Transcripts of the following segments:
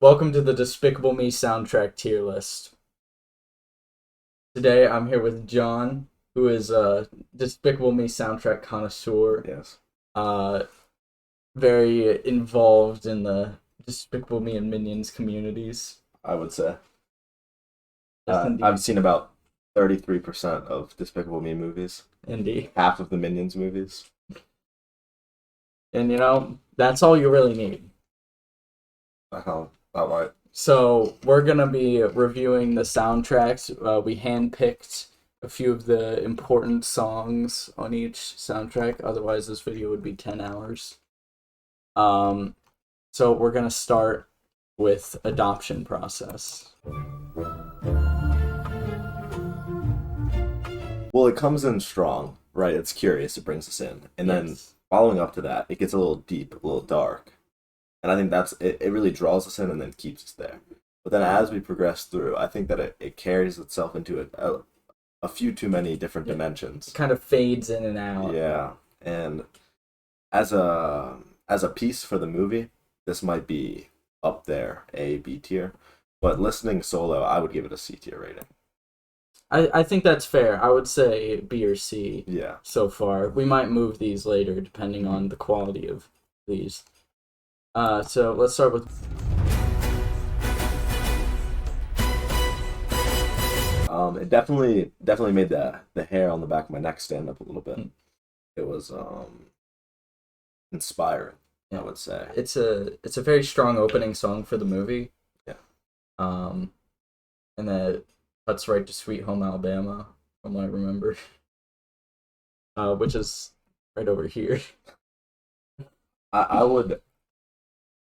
Welcome to the Despicable Me soundtrack tier list. Today I'm here with John, who is a Despicable Me soundtrack connoisseur, Yes, uh, very involved in the Despicable Me and Minions communities. I would say. Yes, indeed. I've seen about 33% of Despicable Me movies, Indeed. half of the Minions movies. And that's all you really need. All right. So we're gonna be reviewing the soundtracks. We handpicked a few of the important songs on each soundtrack. Otherwise, this video would be 10 hours. So we're gonna start with adoption process. Well, it comes in strong, right? It's curious. It brings us in. And then following up to that, it gets a little deep, a little dark. And I think that's it really draws us in and then keeps us there. But then as we progress through, I think that it carries itself into a few too many different dimensions. Kind of fades in and out. Yeah. And as a piece for the movie, this might be up there, A, B tier. But listening solo, I would give it a C tier rating. I think that's fair. I would say B or C. Yeah. So far, we might move these later depending on the quality of these. So let's start with. It definitely made the hair on the back of my neck stand up a little bit. It was inspiring, I would say. It's a very strong opening song for the movie. Yeah. And that cuts right to Sweet Home Alabama, from what I remember. Which is right over here. I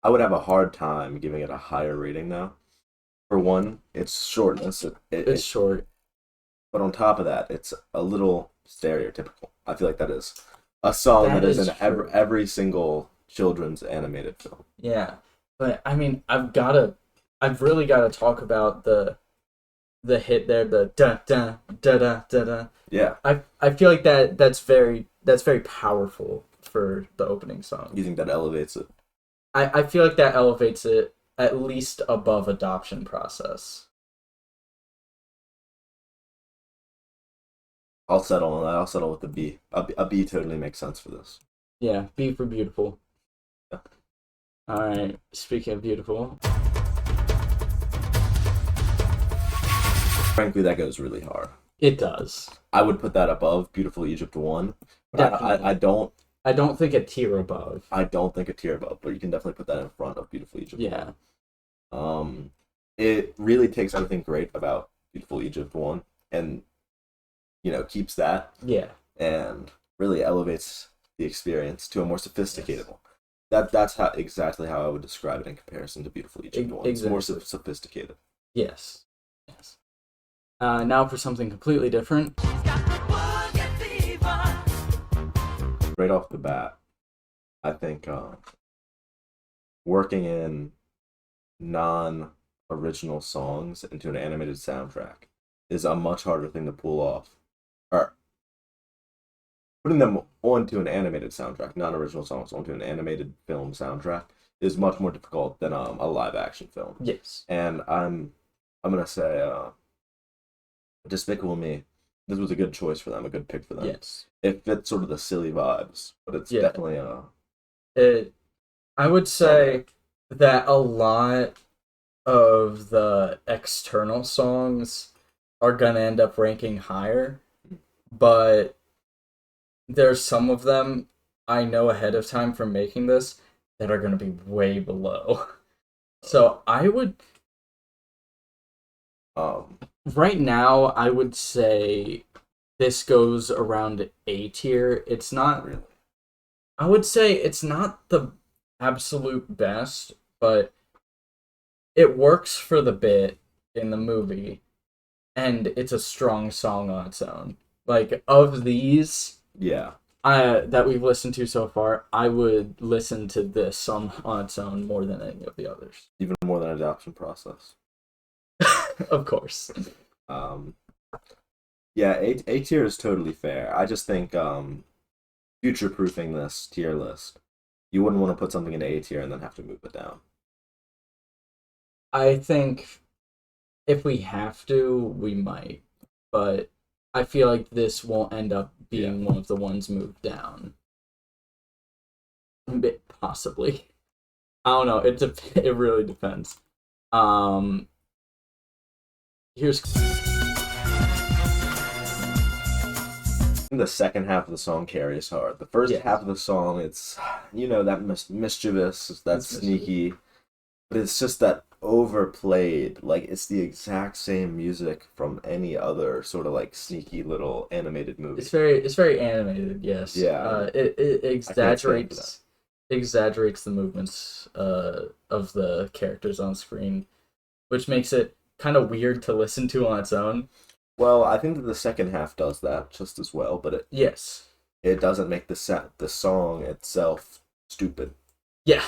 would have a hard time giving it a higher rating now. For one, it's shortness. It's short. But on top of that, it's a little stereotypical. I feel like that is a song that is in every single children's animated film. Yeah. But I mean, I've really gotta talk about the hit there, the da da da da da da. Yeah. I feel like that's very powerful for the opening song. You think that elevates it? I feel like that elevates it at least above adoption process. I'll settle on that. I'll settle with the B. A B totally makes sense for this. Yeah, B for beautiful. Yeah. Alright, speaking of beautiful. Frankly, that goes really hard. It does. I would put that above Beautiful Egypt 1. But I don't think a tier above. I don't think a tier above, but you can definitely put that in front of Beautiful Egypt 1. Yeah. It really takes everything great about Beautiful Egypt 1 and keeps that. Yeah. And really elevates the experience to a more sophisticated one. That's exactly how I would describe it in comparison to Beautiful Egypt 1. It's more sophisticated. Yes. Yes. Now for something completely different. Right off the bat, I think working in non-original songs into an animated soundtrack is a much harder thing to pull off. Or putting them onto an animated soundtrack, non-original songs onto an animated film soundtrack, is much more difficult than a live-action film. Yes. And I'm gonna say, Despicable Me. This was a good choice for them, a good pick for them. Yes. It fits sort of the silly vibes, but it's definitely I would say that a lot of the external songs are gonna end up ranking higher, but there's some of them I know ahead of time from making this that are gonna be way below. So I would right now I would say this goes around A tier. It's not really. I would say it's not the absolute best, but it works for the bit in the movie, and it's a strong song on its own. Like, of these, that we've listened to so far, I would listen to this song on its own more than any of the others. Even more than Adoption Process. Of course. Yeah, A tier is totally fair. I just think future-proofing this tier list, you wouldn't want to put something into A tier and then have to move it down. I think if we have to, we might, but I feel like this won't end up being one of the ones moved down. Possibly. I don't know. It really depends. Um, here's The second half of the song carries hard. The first half of the song, it's that mischievous, that's sneaky, but it's just that overplayed. Like it's the exact same music from any other sort of like sneaky little animated movie. It's very animated. Yes. Yeah. It exaggerates the movements of the characters on screen, which makes it kind of weird to listen to on its own. Well, I think that the second half does that just as well, but it doesn't make the song itself stupid. Yeah.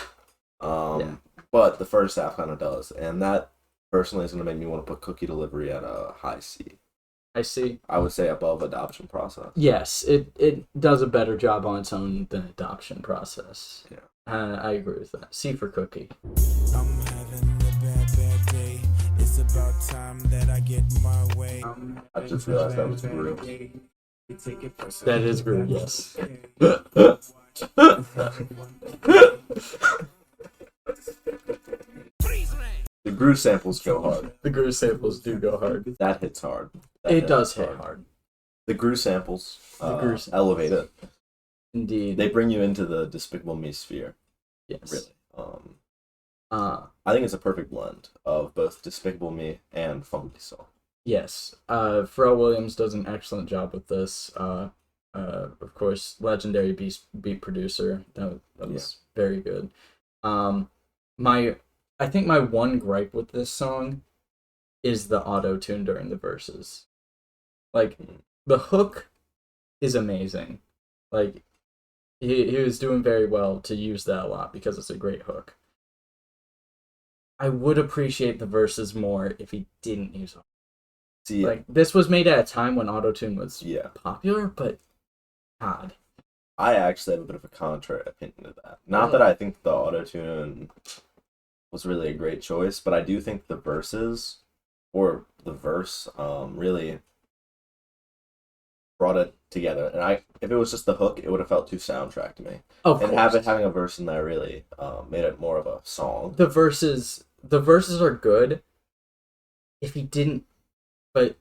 But the first half kind of does, and that personally is going to make me want to put Cookie Delivery at a high C. I see. I would say above Adoption Process. Yes, it does a better job on its own than Adoption Process. Yeah. I agree with that. C for Cookie. I'm having a bad day. It's about time that I get my way. I just realized that was Gru. That is Gru, yes. The Gru samples go hard. The Gru samples do go hard. That hits hard. It does hit hard. The Gru samples elevate it. Indeed. They bring you into the Despicable Me sphere. Yes. Really. I think it's a perfect blend of both Despicable Me and Funky Soul. Yes. Pharrell Williams does an excellent job with this. Of course, legendary beat producer. That was very good. I think my one gripe with this song is the auto-tune during the verses. Like, the hook is amazing. Like, he was doing very well to use that a lot because it's a great hook. I would appreciate the verses more if he didn't use it. See, like, this was made at a time when auto-tune was popular, but God. I actually have a bit of a contrary opinion to that. Not that I think the auto-tune was really a great choice, but I do think the verses, or the verse, really brought it together. And if it was just the hook, it would have felt too soundtrack to me. And having a verse in there really made it more of a song. The verses are good. If he didn't, but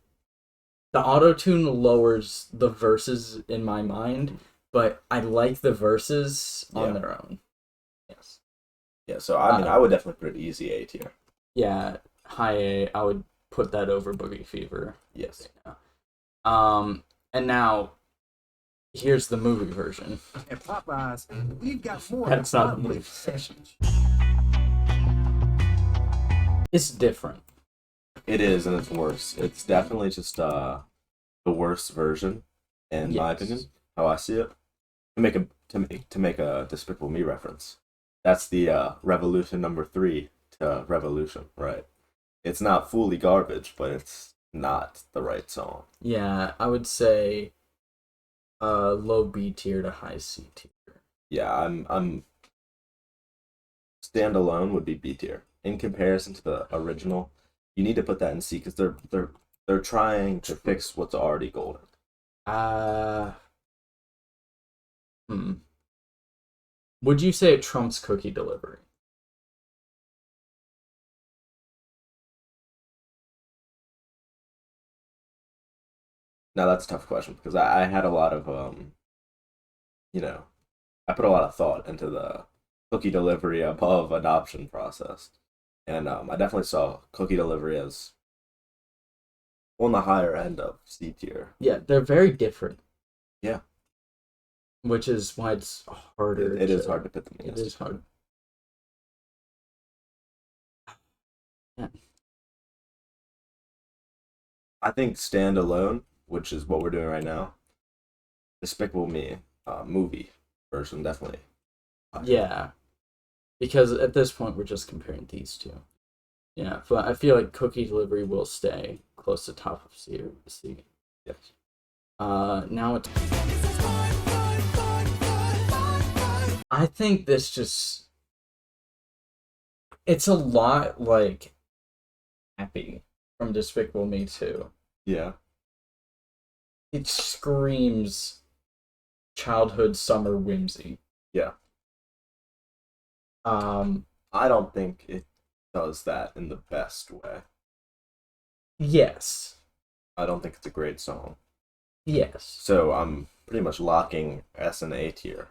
the auto-tune lowers the verses in my mind, but I like the verses on their own. Yes. Yeah, so I would definitely put it easy A tier. Yeah, high A. I would put that over Boogie Fever. Yes. And now, here's the movie version. At Popeyes, we've got more. That's not the movie version. It's different. It is, and it's worse. It's definitely just the worst version, in my opinion, how I see it. To make a Despicable Me reference, that's the Revolution number 3 to Revolution, right? It's not fully garbage, but it's not the right song. Yeah, I would say low B tier to high C tier. Yeah, I'm standalone would be B tier. In comparison to the original, you need to put that in C because they're trying to fix what's already golden. Would you say it trumps Cookie Delivery? Now that's a tough question because I had a lot of I put a lot of thought into the Cookie Delivery above Adoption Process, and I definitely saw Cookie Delivery as on the higher end of C tier. Yeah, they're very different. Yeah. Which is why it's harder. It is hard to put them in. It is hard. Yeah. I think standalone, which is what we're doing right now, Despicable Me movie version, definitely. Yeah. Because at this point, we're just comparing these two. Yeah, but I feel like Cookie Delivery will stay close to top of C. Yes. Now it's... I think this just... It's a lot like Happy from Despicable Me 2. Yeah. It screams childhood summer whimsy. Yeah. I don't think it does that in the best way. Yes. I don't think it's a great song. Yes. So I'm pretty much locking S and A tier.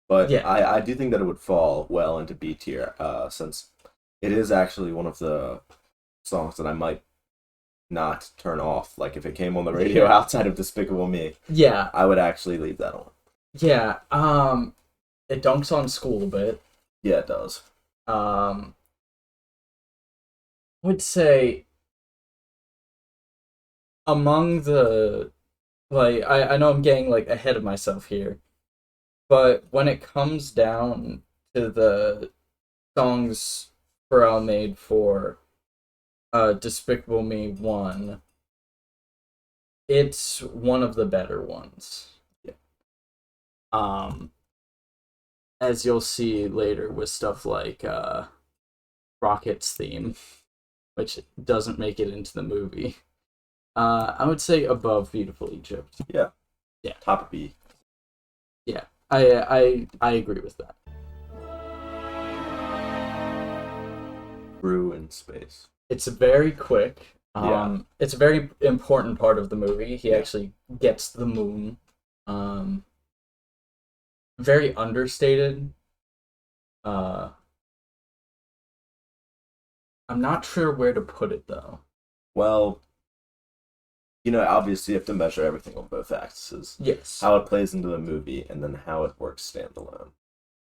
But Yeah. I do think that it would fall well into B tier, since it is actually one of the songs that I might not turn off. Like if it came on the radio outside of Despicable Me, Yeah. I would actually leave that on. Yeah. It dunks on school a bit. Yeah, it does. I would say among the like I know I'm getting like ahead of myself here, but when it comes down to the songs Pharrell made for Despicable Me 1, it's one of the better ones. Yeah. As you'll see later with stuff like Rocket's theme, which doesn't make it into the movie. I would say above Beautiful Egypt. Yeah. Yeah. Top of B. Yeah. I agree with that. Gru in space. It's very quick. Yeah. It's a very important part of the movie. He Yeah. actually gets the moon. Very understated. I'm not sure where to put it though. Well, obviously you have to measure everything on both axes. Yes. How it plays into the movie and then how it works standalone.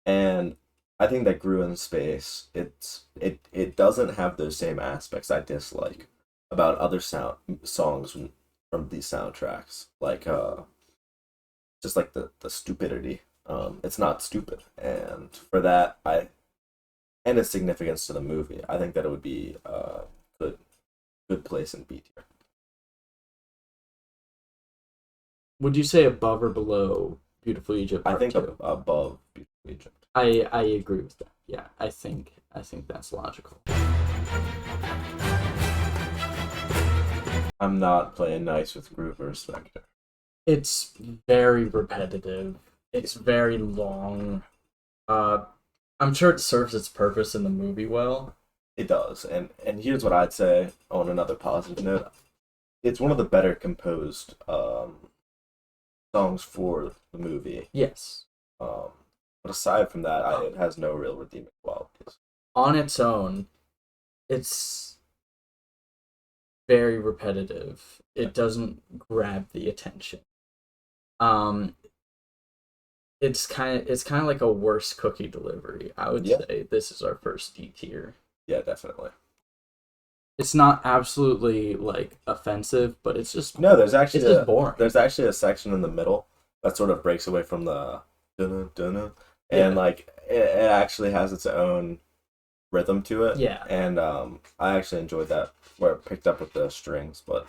And I think that Gru in Space, it doesn't have those same aspects I dislike about other songs from these soundtracks. Like just like the stupidity. It's not stupid. And for that and its significance to the movie, I think that it would be a good place in B tier. Would you say above or below Beautiful Egypt? I think 2? above Beautiful Egypt. I agree with that. Yeah, I think that's logical. I'm not playing nice with Gru vs. Vector. It's very repetitive. It's very long. I'm sure it serves its purpose in the movie well. It does, and here's what I'd say on another positive note: it's one of the better composed songs for the movie. Yes. But aside from that, it has no real redeeming qualities. On its own, it's very repetitive. It doesn't grab the attention. It's kind of like a worse cookie delivery. I would say this is our first D tier. Yeah, definitely. It's not absolutely like offensive, but it's just no. There's actually just boring. There's actually a section in the middle that sort of breaks away from the dunna dunna, and like it actually has its own rhythm to it. Yeah. And I actually enjoyed that where it picked up with the strings, but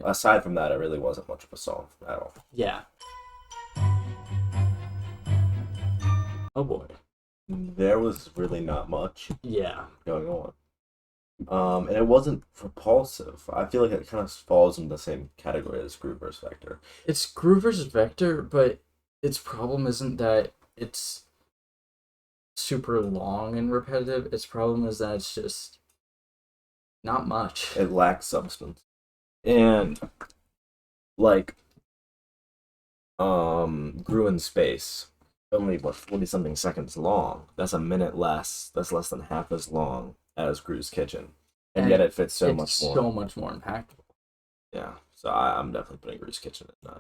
aside from that, it really wasn't much of a song at all. Yeah. Oh boy. There was really not much. Yeah. Going on. And it wasn't repulsive. I feel like it kind of falls in the same category as Gru vs. Vector. It's Gru vs. Vector, but its problem isn't that it's super long and repetitive. Its problem is that it's just not much. It lacks substance. And like Gru in Space, only 40-something seconds long. That's a minute less. That's less than half as long as Gru's Kitchen, and yet it fits so much more. So much more impactful. Yeah, so I'm definitely putting Gru's Kitchen in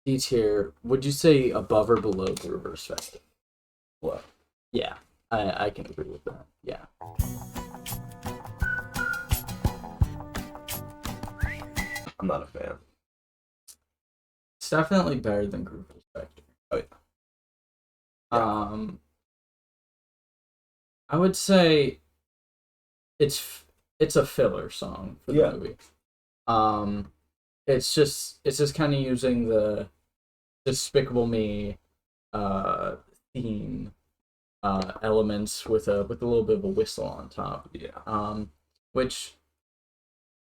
D tier. Would you say above or below Gru vs. Vector? What? Yeah, I can agree with that. Yeah. I'm not a fan. It's definitely better than Gru vs. Vector. Oh yeah. I would say it's a filler song for the movie. It's just kind of using the Despicable Me theme elements with a little bit of a whistle on top. Yeah. Which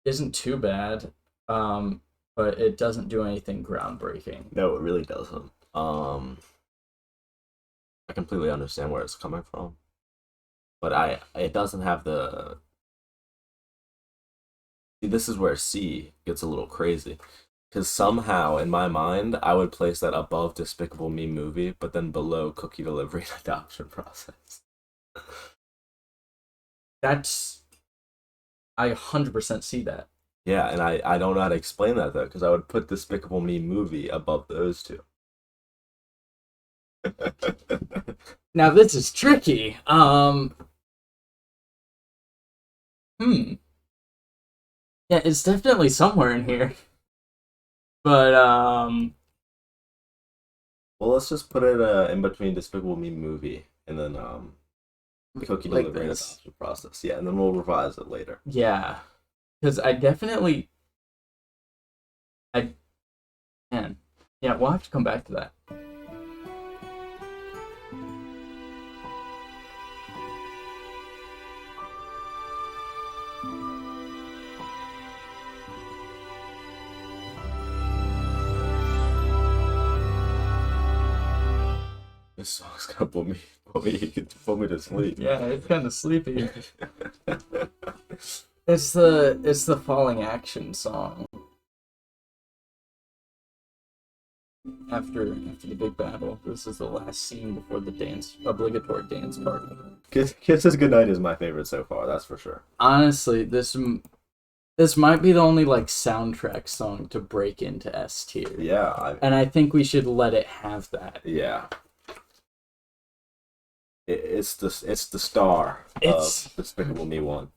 isn't too bad, but it doesn't do anything groundbreaking. No, it really doesn't. I completely understand where it's coming from, but it doesn't have the. See, this is where C gets a little crazy, because somehow in my mind I would place that above Despicable Me movie, but then below Cookie Delivery and Adoption Process. I 100% see that. Yeah, and I don't know how to explain that though, because I would put Despicable Me movie above those two. Now this is tricky. Yeah, it's definitely somewhere in here. But well, let's just put it in between Despicable Me movie and then Cookie like Delivery and this. Adoption Process. Yeah, and then we'll revise it later. Yeah, because I can. Yeah, we'll have to come back to that. This song's gonna put me to sleep. Yeah, it's kind of sleepy. It's the falling action song. After the big battle, this is the last scene before the obligatory dance party. Kisses Goodnight is my favorite so far, that's for sure. Honestly, this might be the only like soundtrack song to break into S tier. Yeah, and I think we should let it have that. Yeah. It's the star of Despicable Me 1.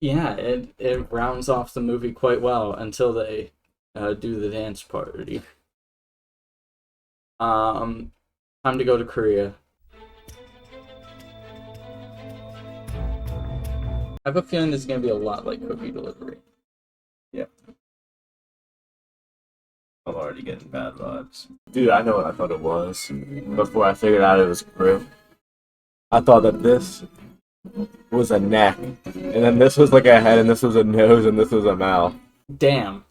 Yeah, it rounds off the movie quite well until they do the dance party. Time to go to Korea. I have a feeling this is gonna be a lot like Cookie Delivery. Yeah. I'm already getting bad vibes. Dude, I know what I thought it was before I figured out it was Gru. I thought that this was a neck, and then this was like a head, and this was a nose, and this was a mouth. Damn.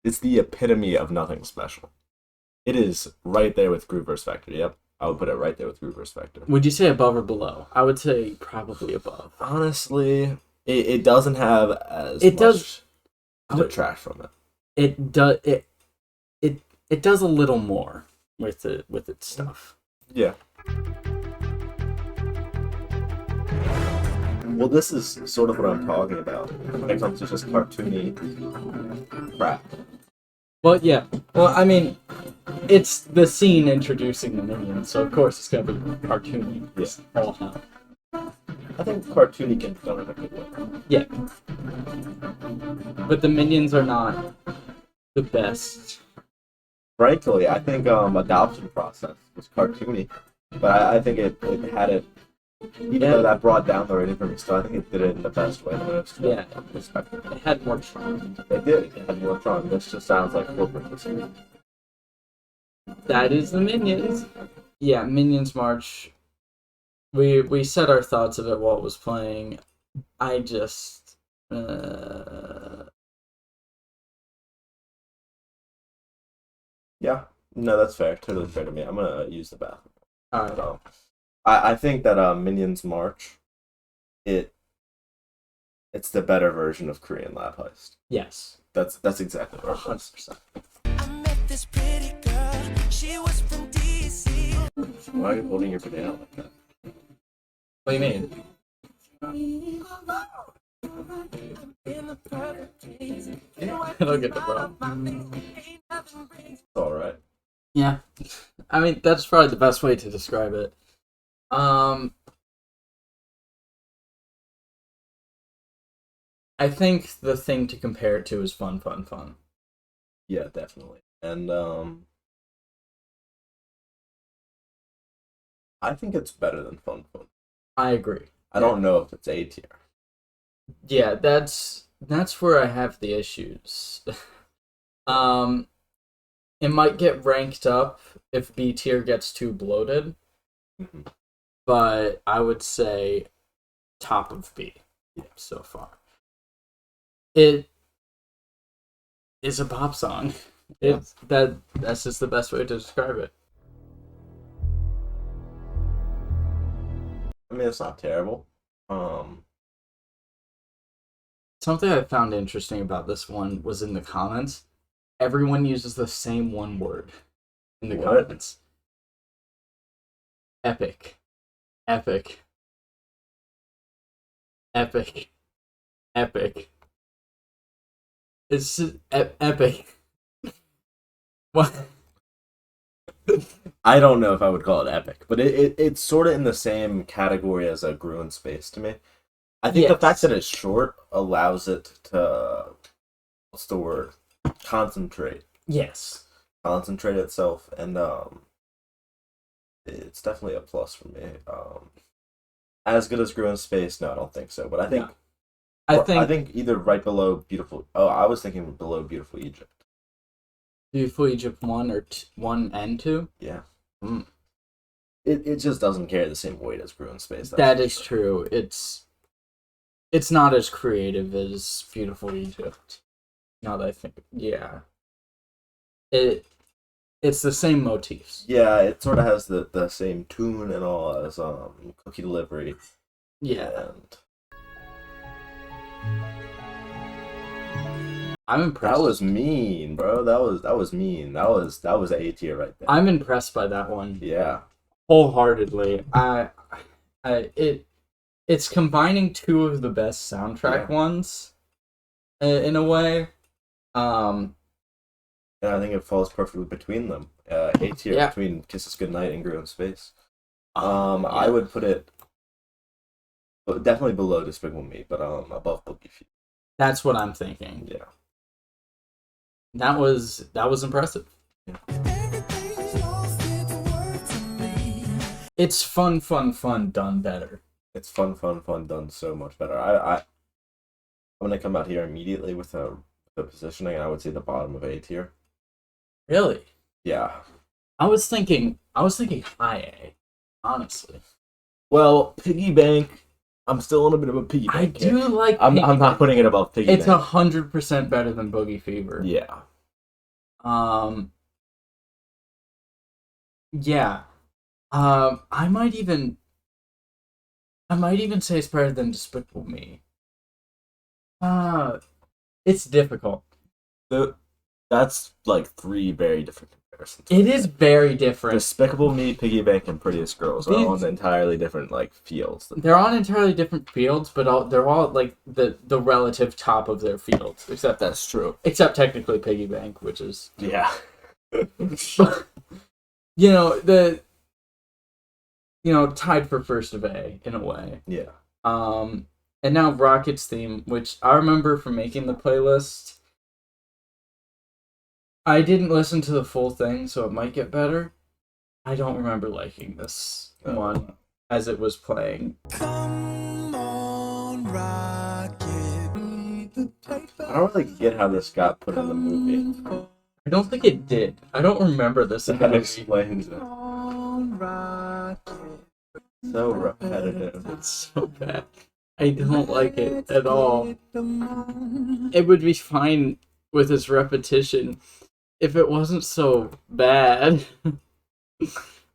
It's the epitome of nothing special. It is right there with Gru vs. Vector. Yep, I would put it right there with Gru vs. Vector. Would you say above or below? I would say probably above. Honestly, it doesn't have as it much does to detract from it. It does a little more with its stuff. Yeah. Well, this is sort of what I'm talking about when it comes to just cartoony crap. Well, yeah. Well, I mean, it's the scene introducing the Minions, so of course it's gonna be cartoony. Yes. All time. I think cartoony can be done in a good way. Yeah. But the Minions are not the best. Frankly, I think Adoption Process was cartoony, but I think it had it, even though that brought down the rating for me, still I think it did it in the best way. Yeah. It had more charm. It did. It had more charm. This just sounds like corporate history. That is the Minions. Yeah, Minions March. We said our thoughts of it while it was playing. I just Yeah, no, that's fair. Totally fair to me. I'm gonna use the bathroom. Alright. But, I think that Minions March, it's the better version of Korean Lab Heist. Yes. That's exactly what it was. 100%. I met this pretty girl. She was from DC. Why are you holding your banana like that? What do you mean? I don't get the problem. It's alright. Yeah. I mean, that's probably the best way to describe it. I think the thing to compare it to is Fun. Yeah, definitely. And I think it's better than Fun. I agree. I don't know if it's A tier. Yeah, that's where I have the issues. It might get ranked up if B tier gets too bloated, Mhm. but I would say top of B. so far. It is a pop song. Yeah. That's just the best way to describe it. I mean, it's not terrible. Something I found interesting about this one was in the comments. Everyone uses the same one word in the What? comments. Epic. Epic. Epic. Epic. It's just epic. What? I don't know if I would call it epic, but it's sort of in the same category as a Gru in Space to me. I think the Yes. fact that it's short allows it to, what's the word? Concentrate itself, and it's definitely a plus for me. As good as Gru in Space? No, I don't think so. But I think No. I think either right below Beautiful. Oh, I was thinking below Beautiful Egypt. Beautiful Egypt 1 or 1 and 2? Yeah. Mm. It just doesn't carry the same weight as Gru in Space. That is true. It's not as creative as Beautiful Egypt. Now that I think, yeah, it's the same motifs. Yeah, it sort of has the same tune and all as Cookie Delivery. Yeah, And I'm impressed. that was mean, bro. That was mean. That was A tier right there. I'm impressed by that one Yeah. wholeheartedly. It's combining two of the best soundtrack ones, in a way. And I think it falls perfectly between them. A tier between Kisses Goodnight and Gru in Space. I would put it definitely below Despicable Me, but above Boogie Fever. That's what I'm thinking. Yeah. That was impressive. Yeah. It's fun done better. It's fun done so much better. I'm gonna come out here immediately with the positioning, and I would say the bottom of A tier. Really? Yeah. I was thinking high A, honestly. Well, Piggy Bank. I'm still in a bit of a Piggy Bank. I do like. I'm not putting it above Piggy It's Bank. 100% better than Boogie Fever. Yeah. Yeah. I might even say it's better than Despicable Me. It's difficult. That's like three very different comparisons. It is very different. Despicable Me, Piggy Bank, and Prettiest Girls are on entirely different fields. They're on entirely different fields, but they're all like the relative top of their fields. Except that's true. Except technically Piggy Bank, which is tied for first of A in a way. Yeah. And now Rocket's theme, which I remember from making the playlist. I didn't listen to the full thing, so it might get better. I don't remember liking this one as it was playing. Come on, Rocket. I don't really get how this got put in the movie. I don't think it did. I don't remember this in the That movie. explains it. So repetitive. It's so bad. I don't like it at all. It would be fine with its repetition if it wasn't so bad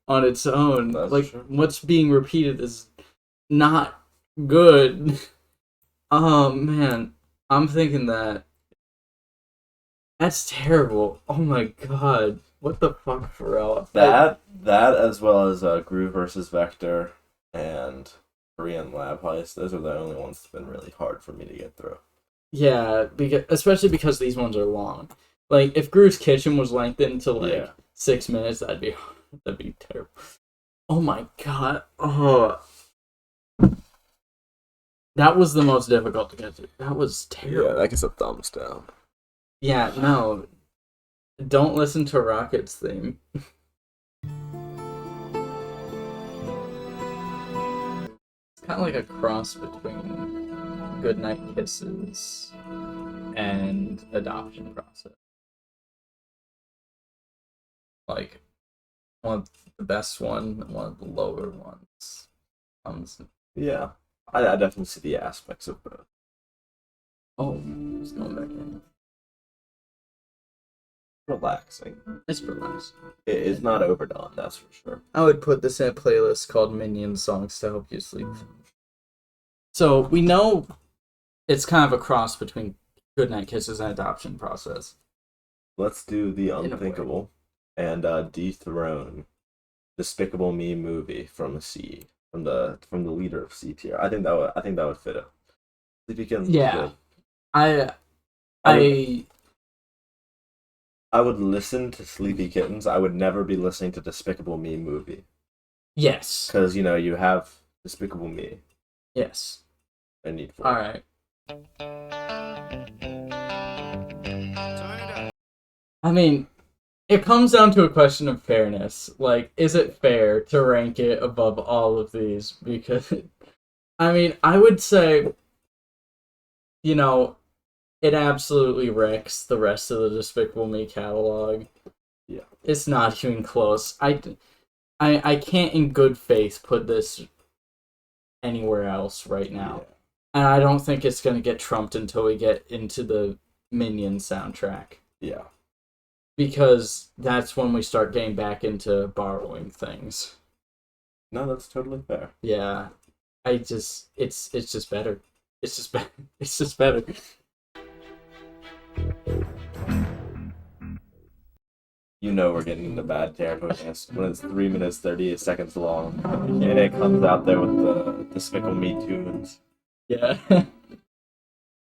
on its own. That's true. What's being repeated is not good. Oh man, I'm thinking that's terrible. Oh my god, what the fuck, Pharrell? That as well as Gru versus Vector and Korean Lab Heist. Those are the only ones that's been really hard for me to get through. Yeah, especially because these ones are long. Like, if Gru's Kitchen was lengthened to 6 minutes, that'd be terrible. Oh my god. Oh. That was the most difficult to get through. That was terrible. Yeah, that gets a thumbs down. Yeah, no. Don't listen to Rocket's theme. It's kind of like a cross between Goodnight Kisses and Adoption Process. Like, one of the best one of the lower ones. Yeah. I definitely see the aspects of both. Oh, it's going back in. Relaxing. It's relaxing. It's not overdone, that's for sure. I would put this in a playlist called Minion Songs to help you sleep. So we know it's kind of a cross between Goodnight Kisses and Adoption Process. Let's do the a way. unthinkable and dethrone Despicable Me movie from the leader of C tier. I think that would fit it. Sleepy Kittens is Yeah. good. I I would listen to Sleepy Kittens. I would never be listening to Despicable Me movie. Yes. Because, you have Despicable Me Yes. and Need for. Alright. I mean, it comes down to a question of fairness. Like, is it fair to rank it above all of these? Because, I mean, I would say, it absolutely wrecks the rest of the Despicable Me catalog. Yeah. It's not even close. I can't in good faith put this anywhere else right now. Yeah. And I don't think it's going to get trumped until we get into the Minion soundtrack. Yeah. Because that's when we start getting back into borrowing things. No, that's totally fair. Yeah. It's just better. It's just better. It's just better. We're getting into bad territory when it's 3 minutes 38 seconds long, and it comes out there with the Despicable Me tunes. Yeah.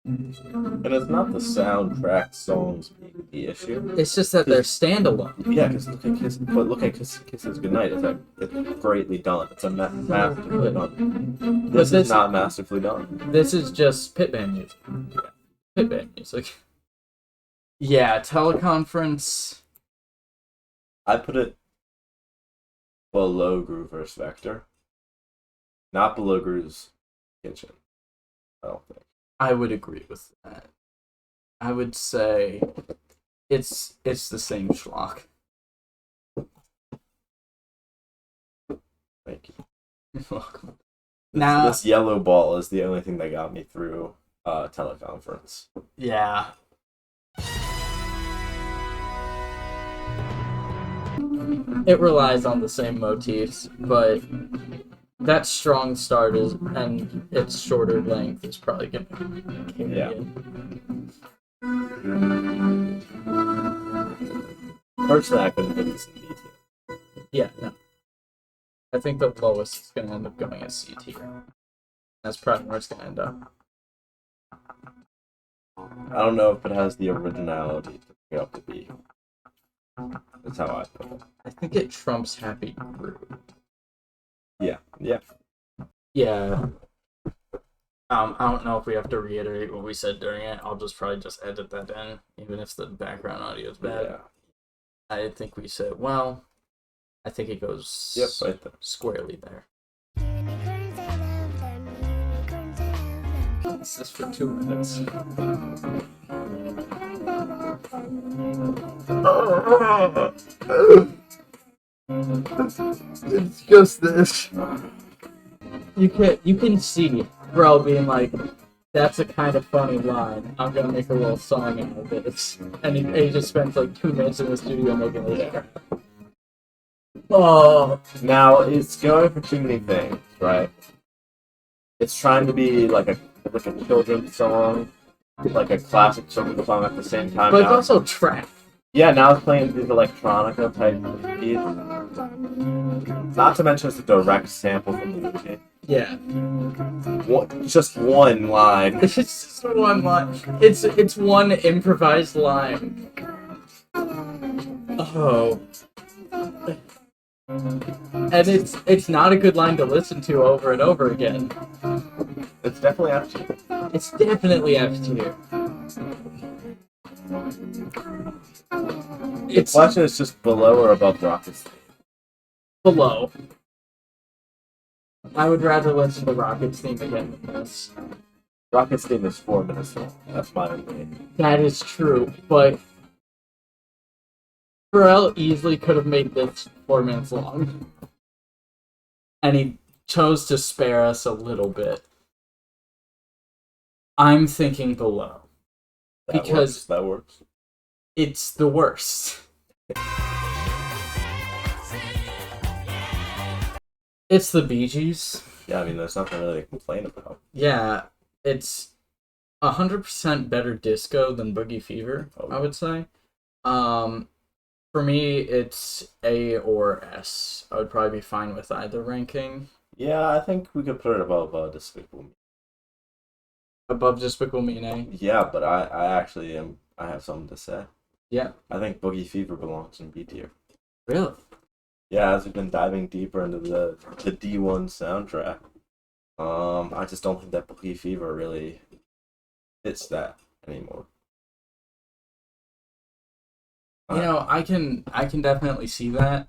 And it's not the soundtrack songs being the issue. It's just that they're standalone. Yeah, because look at Kisses Goodnight. It's greatly done. It's a masterfully done. This is not masterfully done. This is just pit band music. Pit band music. Yeah, Teleconference. I put it below Gru vs. Vector. Not below Gru's Kitchen. I don't think. I would agree with that. I would say it's the same schlock. Thank you. You're welcome. This yellow ball is the only thing that got me through Teleconference. Yeah. It relies on the same motifs, but that strong start and its shorter length is probably gonna carry it. Personally, I couldn't put this in D tier. Yeah, no. I think the lowest is gonna end up going as C tier. That's probably where it's gonna end up. I don't know if it has the originality to bring it up to B. That's how I put it. I think it trumps Happy Gru. Yeah. Yeah. I don't know if we have to reiterate what we said during it. I'll probably just edit that in, even if the background audio is bad. Yeah. I think we said, I think it goes right there. Squarely there. This is for 2 minutes. It's just this. You can see Bro being like, that's a kind of funny line. I'm gonna make a little song out of this. And he just spends like 2 minutes in the studio making this. Yeah. Oh. Now, it's going for too many things, right? It's trying to be like a children's song, like a classic children's song at the same time. But it's also trap. Yeah, now it's playing these electronica type beats. Not to mention it's a direct sample from the movie. Yeah. Just one line. It's just one line. It's one improvised line. Oh. And it's not a good line to listen to over and over again. It's definitely F tier. It's definitely F tier. The question is just below or above Rocket's theme. Below. I would rather listen to Rocket's theme again than this. Rocket's theme is 4 minutes long. That's my opinion. That is true, but Pharrell easily could have made this 4 minutes long. And he chose to spare us a little bit. I'm thinking below. Because that works. it's the worst. It's the Bee Gees. Yeah, I mean, there's nothing really to complain about. Yeah, it's 100% better disco than Boogie Fever, I would say. For me, it's A or S. I would probably be fine with either ranking. Yeah, I think we could put it above Despicable Me. Above Despicable Me and A? Yeah, but I actually am. I have something to say. Yeah. I think Boogie Fever belongs in B tier. Really? Yeah, as we've been diving deeper into the D1 soundtrack, I just don't think that Boogie Fever really fits that anymore. I can definitely see that.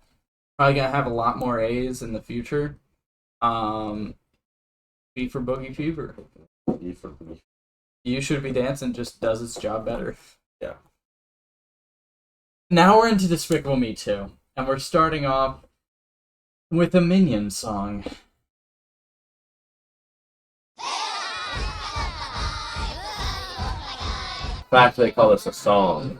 Probably gonna have a lot more A's in the future. B for Boogie Fever. B for Boogie. You Should Be Dancing just does its job better. Yeah. Now we're into Despicable Me 2, and we're starting off with a Minion song. In fact, they call this a song.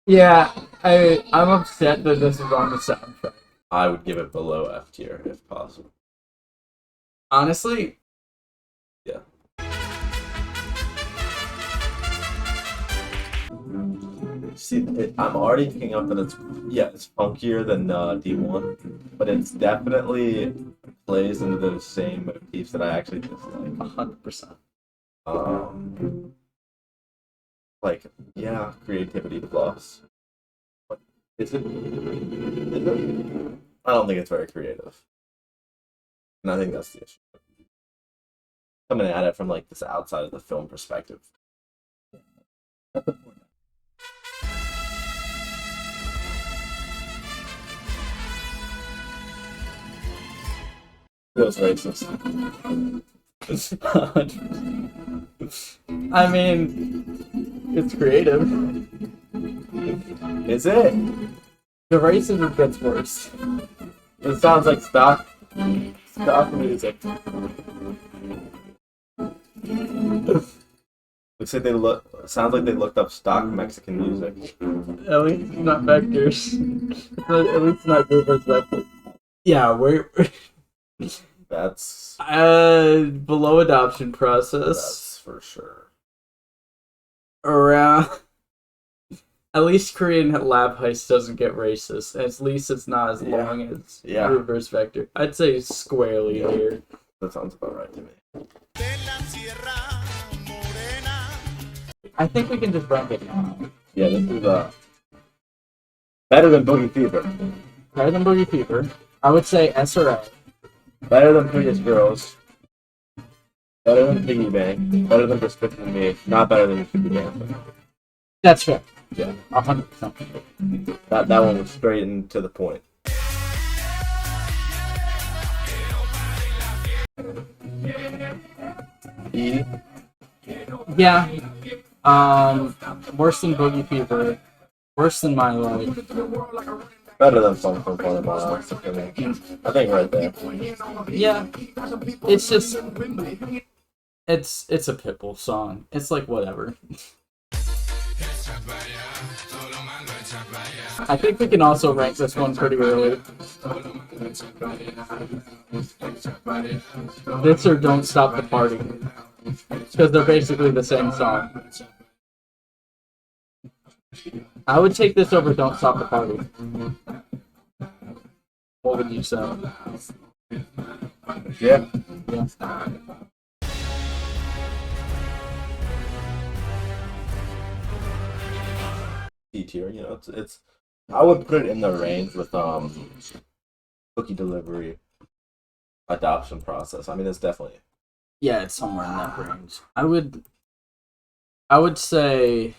Yeah, I'm upset that this is on the soundtrack. I would give it below F tier if possible. Honestly, yeah. See, I'm already picking up that it's funkier than D1, but it's definitely plays into those same motifs that I actually dislike. 100%. Creativity plus. But is it? I don't think it's very creative, and I think that's the issue. Coming at it from like this outside of the film perspective. Feels racist. I mean, it's creative. Is it? The racism gets worse. It sounds like stock music. Sounds like they looked up stock Mexican music. At least it's not vectors. At least it's not group perspective. Yeah, we're That's below adoption process. That's for sure. Around. At least Korean Lab Heist doesn't get racist. At least it's not as long as reverse vector. I'd say squarely here. That sounds about right to me. I think we can just rank it now. Yeah, this is better than Boogie Fever. Better than Boogie Fever. I would say S or A. Better than Prettiest Girls. Better than Piggy Bank. Better than Despicable Me. Not better than Piggy Bank. That's fair. Yeah, 100%. That one was straight and to the point. E. Yeah. Worse than Boogie Fever. Worse than My Life. Better than Song from Panama. I think right there. Yeah. It's just it's a Pitbull song. It's like whatever. I think we can also rank this one pretty early. This or Don't Stop the Party. Because they're basically the same song. I would take this over Don't Stop the Party. What would you say? Yeah. E tier, it's. I would put it in the range with cookie delivery, adoption process. I mean, it's definitely. Yeah, it's somewhere in that range. I would say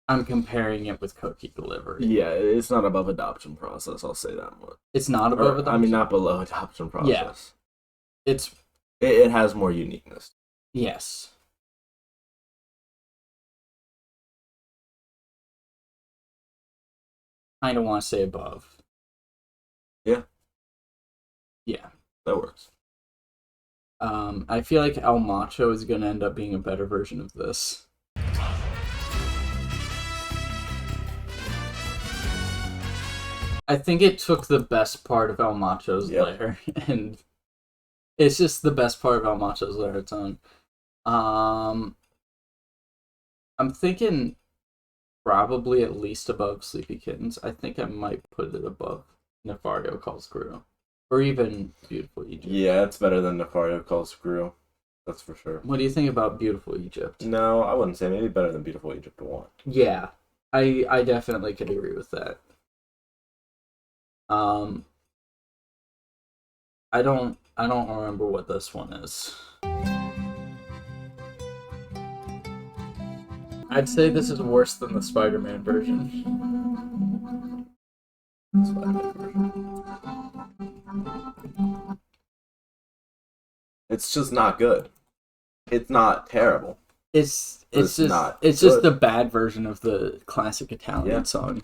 I'm comparing it with cookie delivery. Yeah, it's not above adoption process. I'll say that much. It's not above adoption. I mean, not below adoption process. Yeah, it has more uniqueness. Yes. I don't want to say above. Yeah. Yeah. That works. I feel like El Macho is gonna end up being a better version of this. I think it took the best part of El Macho's Lair, and it's just the best part of El Macho's Lair its own. I'm thinking probably at least above Sleepy Kittens. I think I might put it above Nefario Calls Gru. Or even Beautiful Egypt. Yeah, it's better than Nefario Calls Gru. That's for sure. What do you think about Beautiful Egypt? No, I wouldn't say. Maybe better than Beautiful Egypt 1. Yeah, I definitely could agree with that. I don't remember what this one is. I'd say this is worse than the Spider-Man version. It's just not good. It's not terrible. It's just not it's good. just the bad version of the classic Italian song.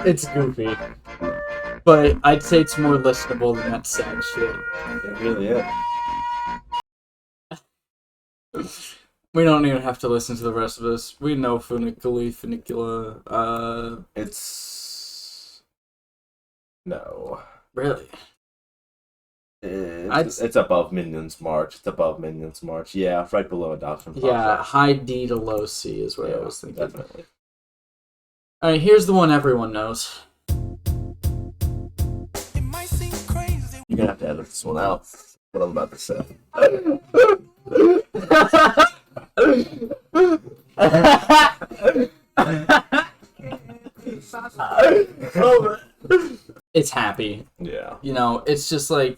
It's goofy, but I'd say it's more listenable than that sad shit. It really is. We don't even have to listen to the rest of this. We know Funiculi Fulicula. It's no. Really? It's above Minion's March. It's above Minion's March. Yeah, right below Adoption Project. Yeah, high D to low C is what I was thinking. Definitely. Alright, here's the one everyone knows. You're gonna have to edit this one out. What I'm about to say. It's happy. Yeah. You know, it's just like,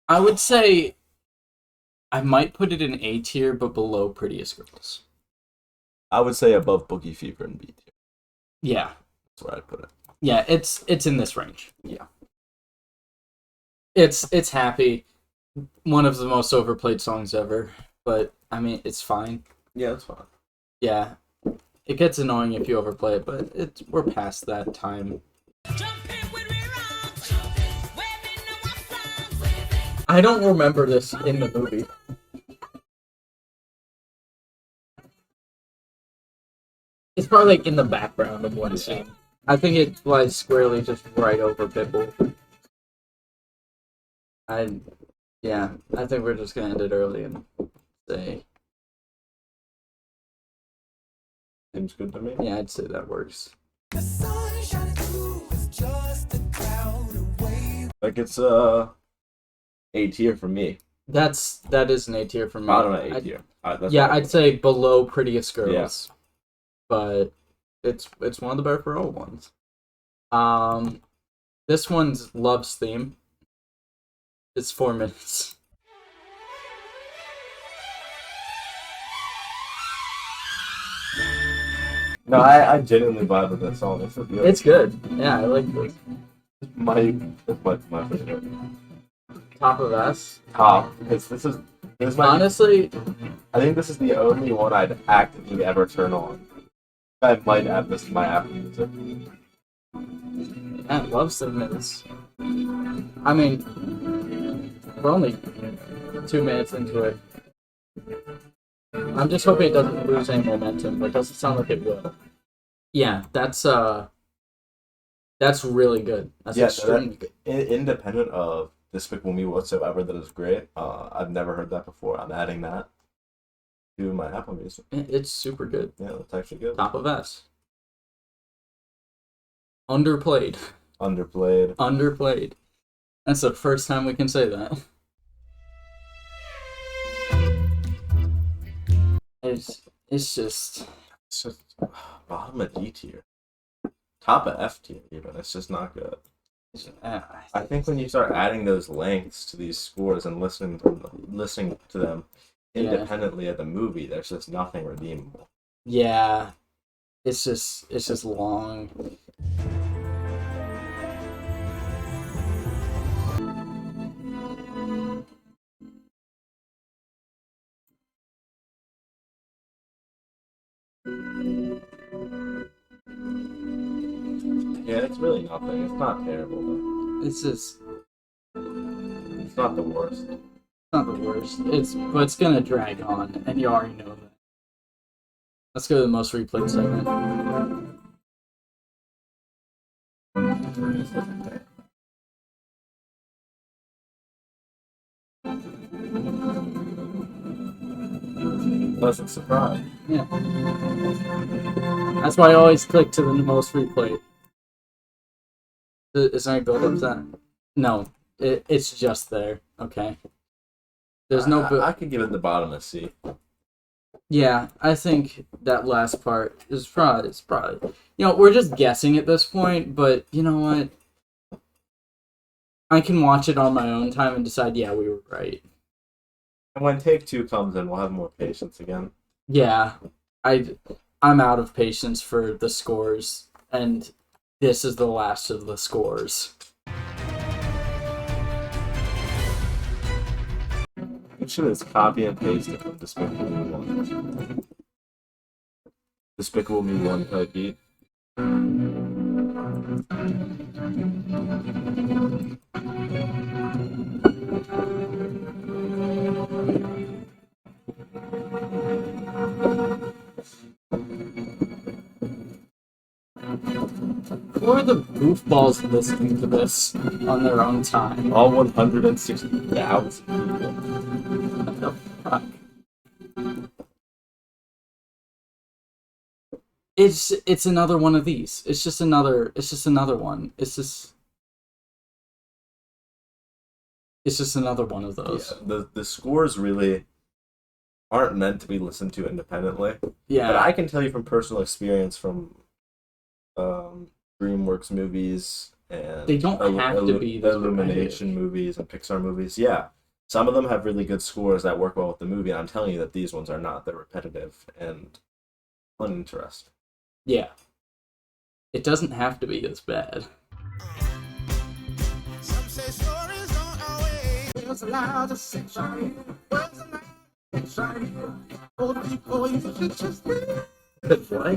I would say I might put it in A tier, but below Prettiest Girls. I would say above Boogie Fever and B tier. Yeah. That's where I'd put it. Yeah, it's in this range. Yeah. It's happy. One of the most overplayed songs ever. But, I mean, it's fine. Yeah, it's fine. Yeah. It gets annoying if you overplay it, but we're past that time. I don't remember this in the movie. It's probably like in the background of one scene. I think it lies squarely just right over Pitbull. I think we're just gonna end it early and say. Seems good to me. Yeah, I'd say that works. Like it's A tier for me. That is an A tier for me. I don't know, A tier. I'd say below Prettiest Girls. Yeah. But it's one of the better for all ones. This one's Love's theme. It's 4 minutes. No, I genuinely vibe with that song. It's good. Yeah, I like this. It's my favorite. Top of S. Top. Because this is honestly, I think this is the only one I'd actively ever turn on. I might add this to my Apple Music. Yeah, Love's the minutes. I mean, we're only 2 minutes into it. I'm just hoping it doesn't lose any momentum, but it doesn't sound like it will. Yeah, that's really good. That's extremely good. Independent of Despicable Me whatsoever, that is great. I've never heard that before. I'm adding that to my Apple Music. It's super good. Yeah, it's actually good. Top of S. Underplayed. Underplayed. That's the first time we can say that. It's just bottom of D tier. Top of F tier, even. It's just not good. I think when you start adding those lengths to these scores and listening to them independently of the movie, there's just nothing redeemable. Yeah. It's just long. Yeah, it's really nothing. It's not terrible though. It's just It's not the worst. not the worst. But it's gonna drag on, and you already know that. Let's go to the most replayed segment. Pleasant surprise. Yeah. That's why I always click to the most replayed. Is there any build-up to that? No. It's just there. Okay. There's no build. I could give it the bottom of C. Yeah, I think that last part is probably, we're just guessing at this point, but you know what? I can watch it on my own time and decide, yeah, we were right. And when take 2 comes in, we'll have more patience again. Yeah, I'm out of patience for the scores, and this is the last of the scores. You should just copy and paste it from Despicable Me 1. Despicable Me 1 type beat. Who are the goofballs listening to this on their own time? All 160,000 people. What the fuck? It's another one of these. It's just another one. It's just another one of those. Yeah, the scores really aren't meant to be listened to independently. Yeah. But I can tell you from personal experience from DreamWorks movies and They don't have to be this Illumination repetitive. movies and Pixar movies. Yeah, some of them have really good scores that work well with the movie. And I'm telling you that these ones are not. They're repetitive and uninteresting. Yeah. It doesn't have to be this bad. Some say stories don't always. There's a lot of sunshine. There's a lot of sunshine. Old people, you should just be. What?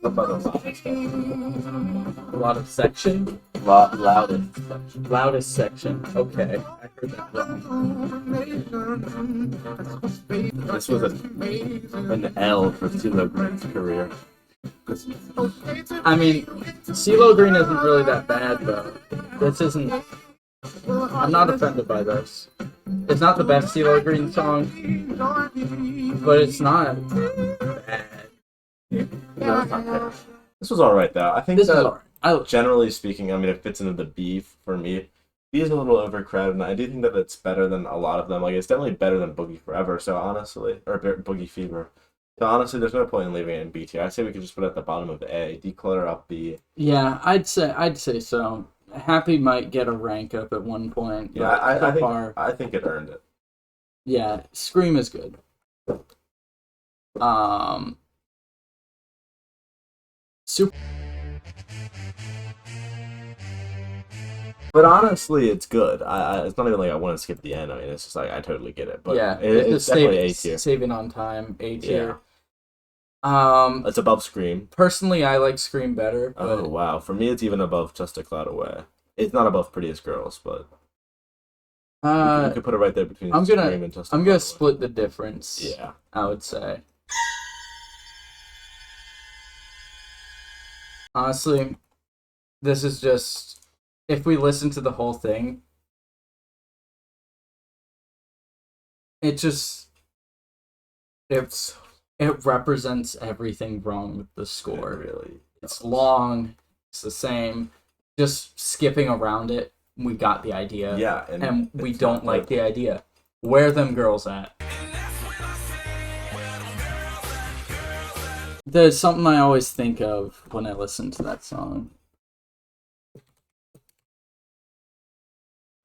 About a lot of stuff. A lot of section? Loudest. Loudest section. Okay. I heard that wrong. This was an L for CeeLo Green's career. I mean, CeeLo Green isn't really that bad, though. This isn't... I'm not offended by this. It's not the best CeeLo Green song, but it's not bad. No, it's not bad. This was alright though. I think This is that alright. generally speaking, I mean, it fits into the B for me. B is a little overcrowded, and I do think that it's better than a lot of them. Like, it's definitely better than Boogie Forever, so honestly, or Boogie Fever. So honestly, there's no point in leaving it in B tier. I'd say we could just put it at the bottom of A, declutter up B. Yeah, I'd say so. Happy might get a rank up at one point. Yeah, I think it earned it. Yeah, Scream is good. Super. But honestly, it's good. It's not even like I want to skip the end. I mean, it's just like I totally get it. But Yeah, it's definitely A tier. Saving on time, A tier. It's above Scream. Personally, I like Scream better. But Oh wow! For me, it's even above Just a Cloud Away. It's not above Prettiest Girls, but you could put it right there between Scream and Just a I'm Cloud gonna Away. split the difference. Yeah. I would say. Honestly, this is just if we listen to the whole thing, it represents everything wrong with the score. Really. It's long, it's the same. Just skipping around it, we got the idea. Yeah, and we it's don't not like the idea. Where them girls at? There's something I always think of when I listen to that song.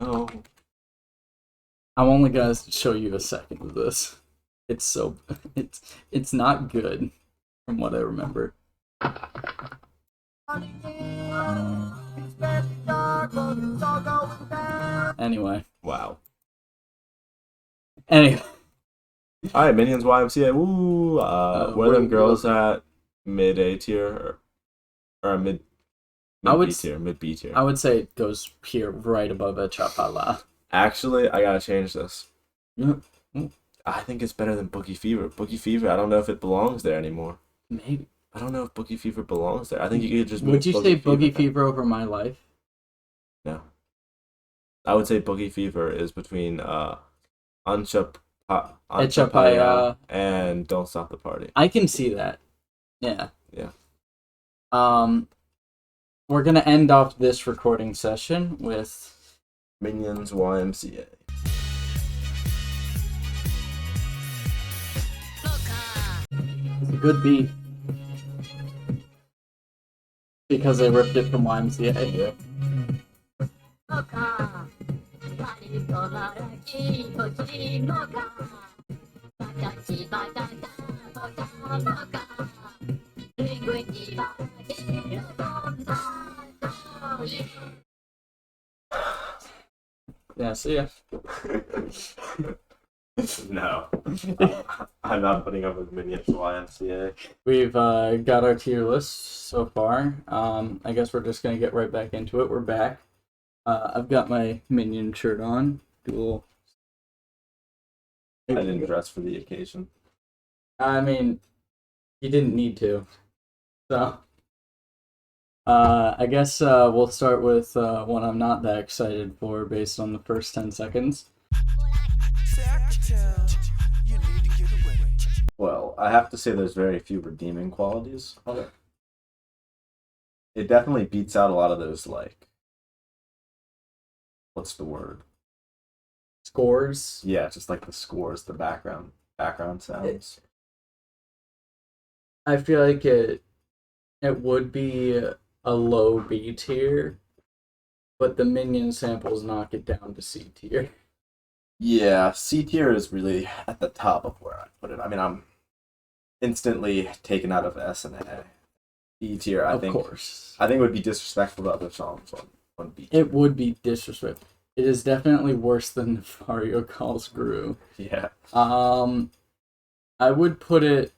Oh. I'm only gonna show you a second of this. It's it's not good from what I remember. Anyway. Wow. Anyway. All right, Minions Y.M.C.A. Woo! Where them girls looking- at? Mid A tier or mid I would B tier, mid B tier. I would say it goes here right above Echa Pa'lla. Actually, I gotta change this. Yeah, I think it's better than Boogie Fever. Boogie Fever, I don't know if it belongs there anymore. maybe. I don't know if Boogie Fever belongs there. I think you could just move Would you say Boogie down. Fever over My Life? No. I would say Boogie Fever is between Echa Pa'lla. and Don't Stop the Party. I can see that. Yeah. Yeah. We're gonna end off this recording session with Minions Y.M.C.A. it's a good beat because they ripped it from Y.M.C.A. Yeah. Yeah, see ya. No. I'm not putting up with Minions Y.M.C.A. We've got our tier list so far. I guess we're just gonna get right back into it. We're back. I've got my Minion shirt on. Cool. I didn't dress for the occasion. I mean, you didn't need to. So, I guess we'll start with one I'm not that excited for based on the first 10 seconds. Well, I have to say there's very few redeeming qualities of it. It definitely beats out a lot of those, like, what's the word? Scores. Yeah, just like the scores, the background sounds. I feel like it would be a low B tier, but the Minion samples knock it down to C tier. Yeah, C tier is really at the top of where I put it. I mean, I'm instantly taken out of S and A. B tier, I Of think. course. I think it would be disrespectful to other songs on B tier. It would be disrespectful. It is definitely worse than Nefario Calls Gru. Yeah. I would put it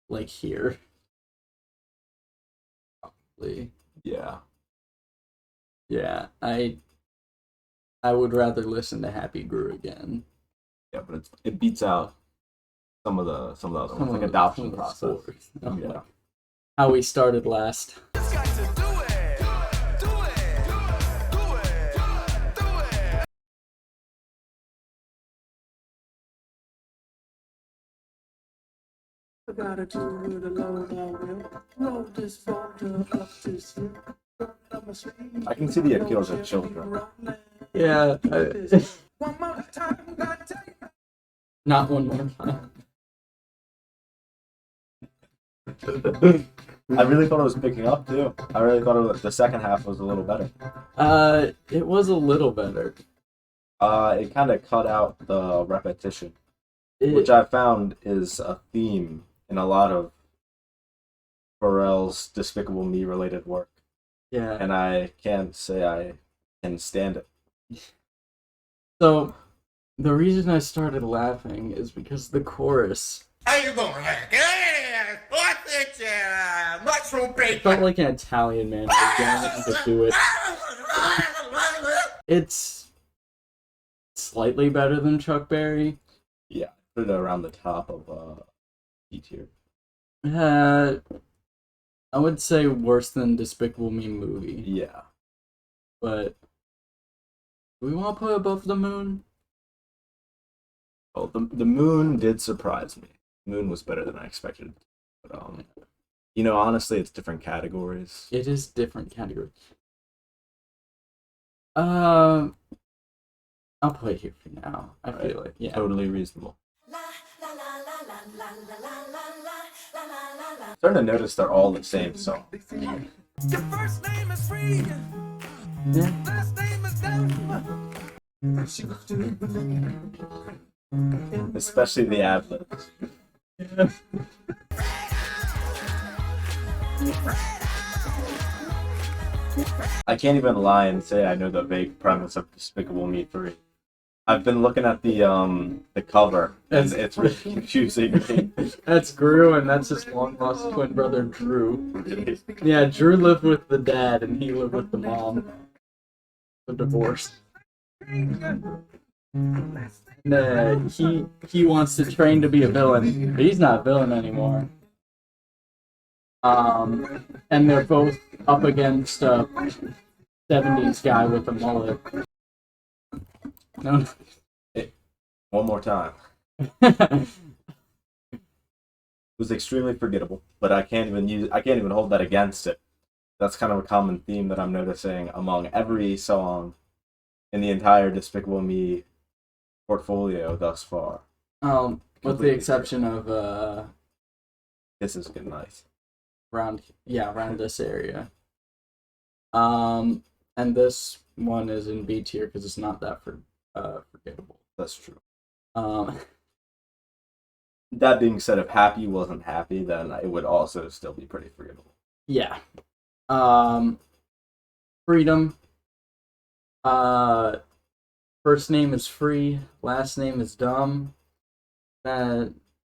like here. Probably. Yeah. Yeah, I would rather listen to Happy Gru again. Yeah, but it beats out some of the other Some ones, of like the- adoption some of the process. scores. Yeah. Like how we started last. I gotta do it alone, I will. Roll this folder up this hill. I can see the appeal to children. Yeah. One more time, gotta tell you. Not one more time. I really thought it was picking up too. I really thought the second half was a little better. It was a little better. It kind of cut out the repetition, which I found is a theme in a lot of Pharrell's Despicable Me related work, Yeah. and I can't say I can stand it. So, the reason I started laughing is because the chorus How you going? What's it? Mushroom it bacon. felt like an Italian man was going to do it. It's slightly better than Chuck Berry. Yeah, put it around the top of E tier. I would say worse than Despicable Me movie, Yeah. but do we want to put above the moon? Well, the moon did surprise me. Moon was better than I expected. But honestly, it's different categories. It is different category. I'll put it here for now. I Right. feel like, yeah. Totally reasonable. Starting to notice they're all the same song. Your first name is free. Yeah. Last name is down. She goes to Especially the ad-libs. I can't even lie and say I know the vague premise of Despicable Me 3. I've been looking at the cover, and it's really confusing me. That's Gru, and that's his long-lost twin brother, Drew. Yeah, Drew lived with the dad, and he lived with the mom. The divorce. And, he wants to train to be a villain, but he's not a villain anymore. And they're both up against a 70s guy with a mullet. No. One more time. It was extremely forgettable, but I can't even hold that against it. That's kind of a common theme that I'm noticing among every song in the entire Despicable Me portfolio thus far. With the exception of This is Goodnight. around this area. And this one is in B tier because it's not that forgettable. That's true. Um, That being said, if Happy wasn't happy, then it would also still be pretty forgettable. yeah. Freedom. First name is free, last name is dumb. That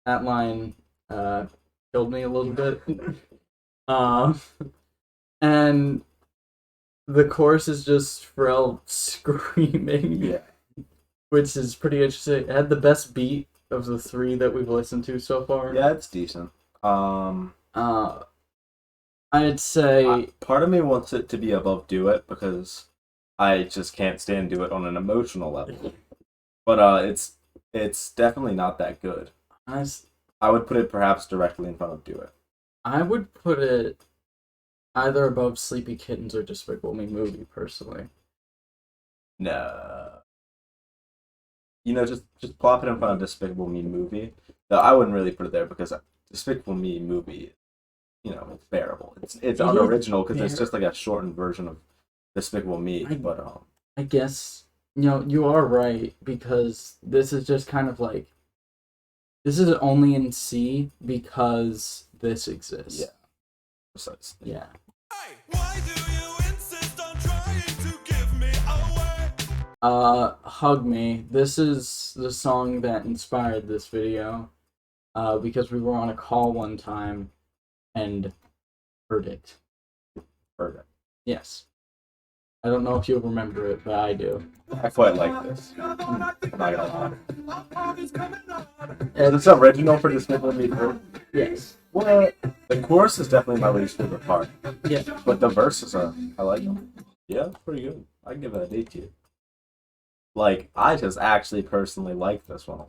line killed me a little bit. And the chorus is just Pharrell screaming. Yeah. Which is pretty interesting. It had the best beat of the three that we've listened to so far. Yeah, it's decent. I'd say part of me wants it to be above Doowit because I just can't stand Doowit on an emotional level. But it's definitely not that good. I would put it perhaps directly in front of Doowit. I would put it either above Sleepy Kittens or Despicable Me movie, personally. No. Just plop it in front of Despicable Me movie. Though I wouldn't really put it there because Despicable Me movie, it's bearable. It's unoriginal because it's just like a shortened version of Despicable Me. I guess you are right because this is just kind of like this is only in C because this exists. Yeah. Precisely. Yeah. Hey, why do you insist on trying to give me away? Hug Me. This is the song that inspired this video. Because we were on a call one time and heard it. Yes. I don't know if you'll remember it, but I do. I quite like this. I'm not gonna lie. Is this original for Despicable Me 3? Yes. Well, the chorus is definitely my least favorite part. Yeah. But the verses I like them. Yeah, it's pretty good. I can give it a D tier. Like, I just actually personally like this one.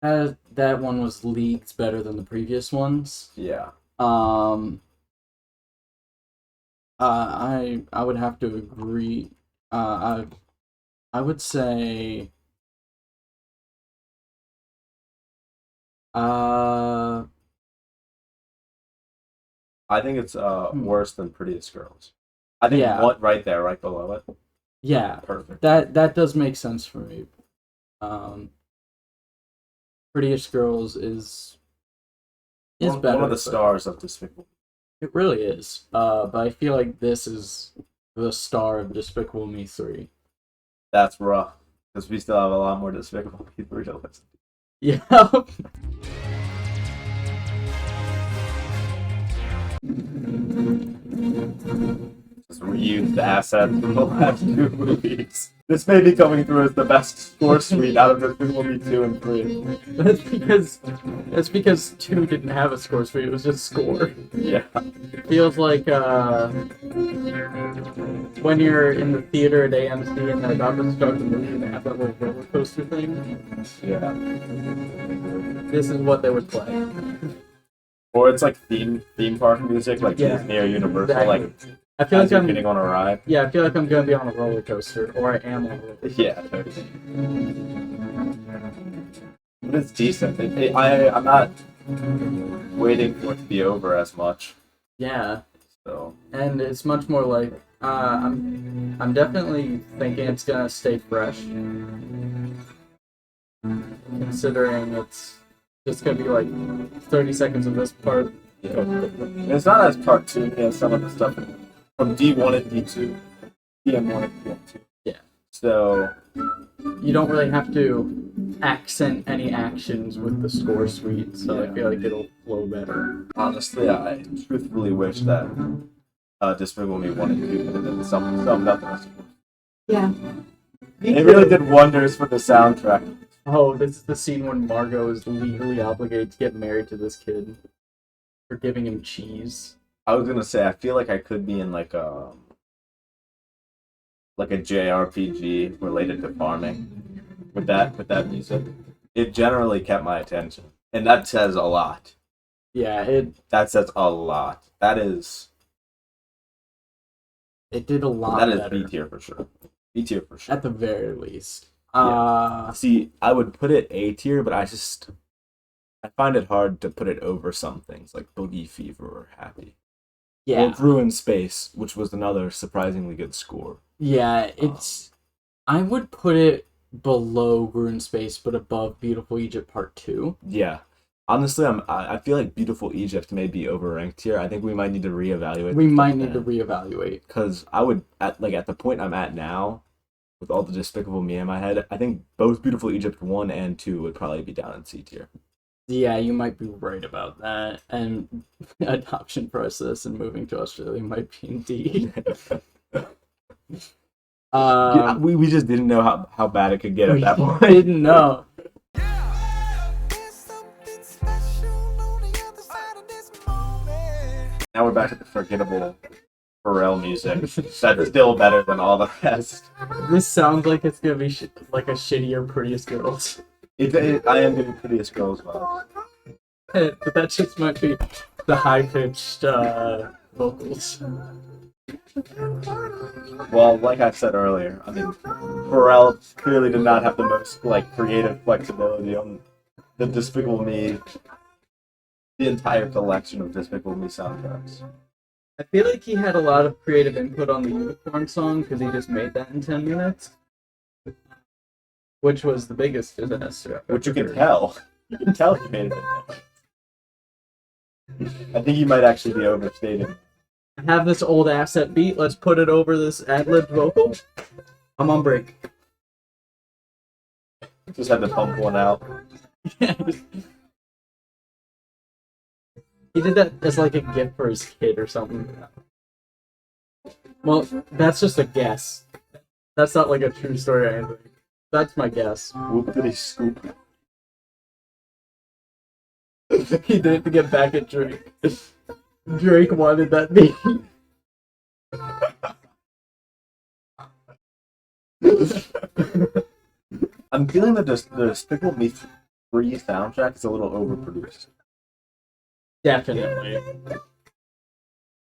That one was leagues better than the previous ones. Yeah. I would have to agree. I would say. I think it's worse than Prettiest Girls. I think what right there, right below it. Yeah. Perfect. That does make sense for me. Prettiest Girls is better. One of the stars of Despicable. It really is. But I feel like this is the star of Despicable Me 3. That's rough. Because we still have a lot more Despicable Me 3 to listen to. Yeah. Just reused assets from the last two movies. This may be coming through as the best score suite out of Despicable Me 2 and 3. That's because 2 didn't have a score suite, it was just score. Yeah. It feels like when you're in the theater at Y.M.C.A and they're about to start the movie and they have that little roller coaster thing. Yeah. This is what they would play. Or it's like theme park music, like Disney or Universal, exactly. like I feel like you're I'm getting on a ride. Yeah, I feel like I'm gonna be on a roller coaster, or I am on a roller coaster. Yeah, totally. But it's decent. I'm not waiting for it to be over as much. Yeah. So. And it's much more like I'm definitely thinking it's gonna stay fresh, considering it's just gonna be like 30 seconds of this part. Yeah. It's not as cartoony as some of the stuff from D1 and D2, DM1 and DM2. Yeah. So you don't really have to accent any actions with the score suite, so I feel like it'll flow better. Honestly, I truthfully wish that Despicable Me 1 and 2 could have been summed up in a score. Yeah. It really did wonders for the soundtrack. Oh, this is the scene when Margot is legally obligated to get married to this kid for giving him cheese. I was gonna say, I feel like I could be in like a JRPG related to farming with that music. It generally kept my attention, and that says a lot. Yeah, That says a lot. it did a lot That is better. B tier for sure. B tier for sure. At the very least. See, I would put it A tier, but I find it hard to put it over some things like Boogie Fever or Happy. Yeah. Or Gru in Space, which was another surprisingly good score. Yeah, I would put it below Gru in Space, but above Beautiful Egypt Part 2. Yeah. Honestly, I feel like Beautiful Egypt may be overranked here. I think we might need to reevaluate. We might need to reevaluate. Because I would, at the point I'm at now, with all the Despicable Me in my head, I think both Beautiful Egypt 1 and 2 would probably be down in C tier. Yeah, you might be right about that. And adoption process and moving to Australia might be indeed. We just didn't know how bad it could get at that point. We didn't know. Now we're back to the forgettable Pharrell music. That's still better than all the rest. This sounds like it's gonna be like a shittier Prettiest Girls. I am doing Prettiest Girls vibes. But that just might be the high-pitched vocals. Well, like I said earlier, I mean, Pharrell clearly did not have the most creative flexibility on the Despicable Me, the entire collection of Despicable Me soundtracks. I feel like he had a lot of creative input on the Unicorn song because he just made that in 10 minutes. Which was the biggest disaster. Which you can tell. You can tell he made it in 10 minutes. I think he might actually be overstating. I have this old asset beat, let's put it over this ad-libbed vocal. I'm on break. Just had to pump one out. He did that as like a gift for his kid or something. Well, that's just a guess. That's not like a true story or anything. That's my guess. Whoopity scoop. He did it to get back at Drake. Drake wanted that beat. I'm feeling that the Despicable Me 3 soundtrack is a little overproduced. Definitely.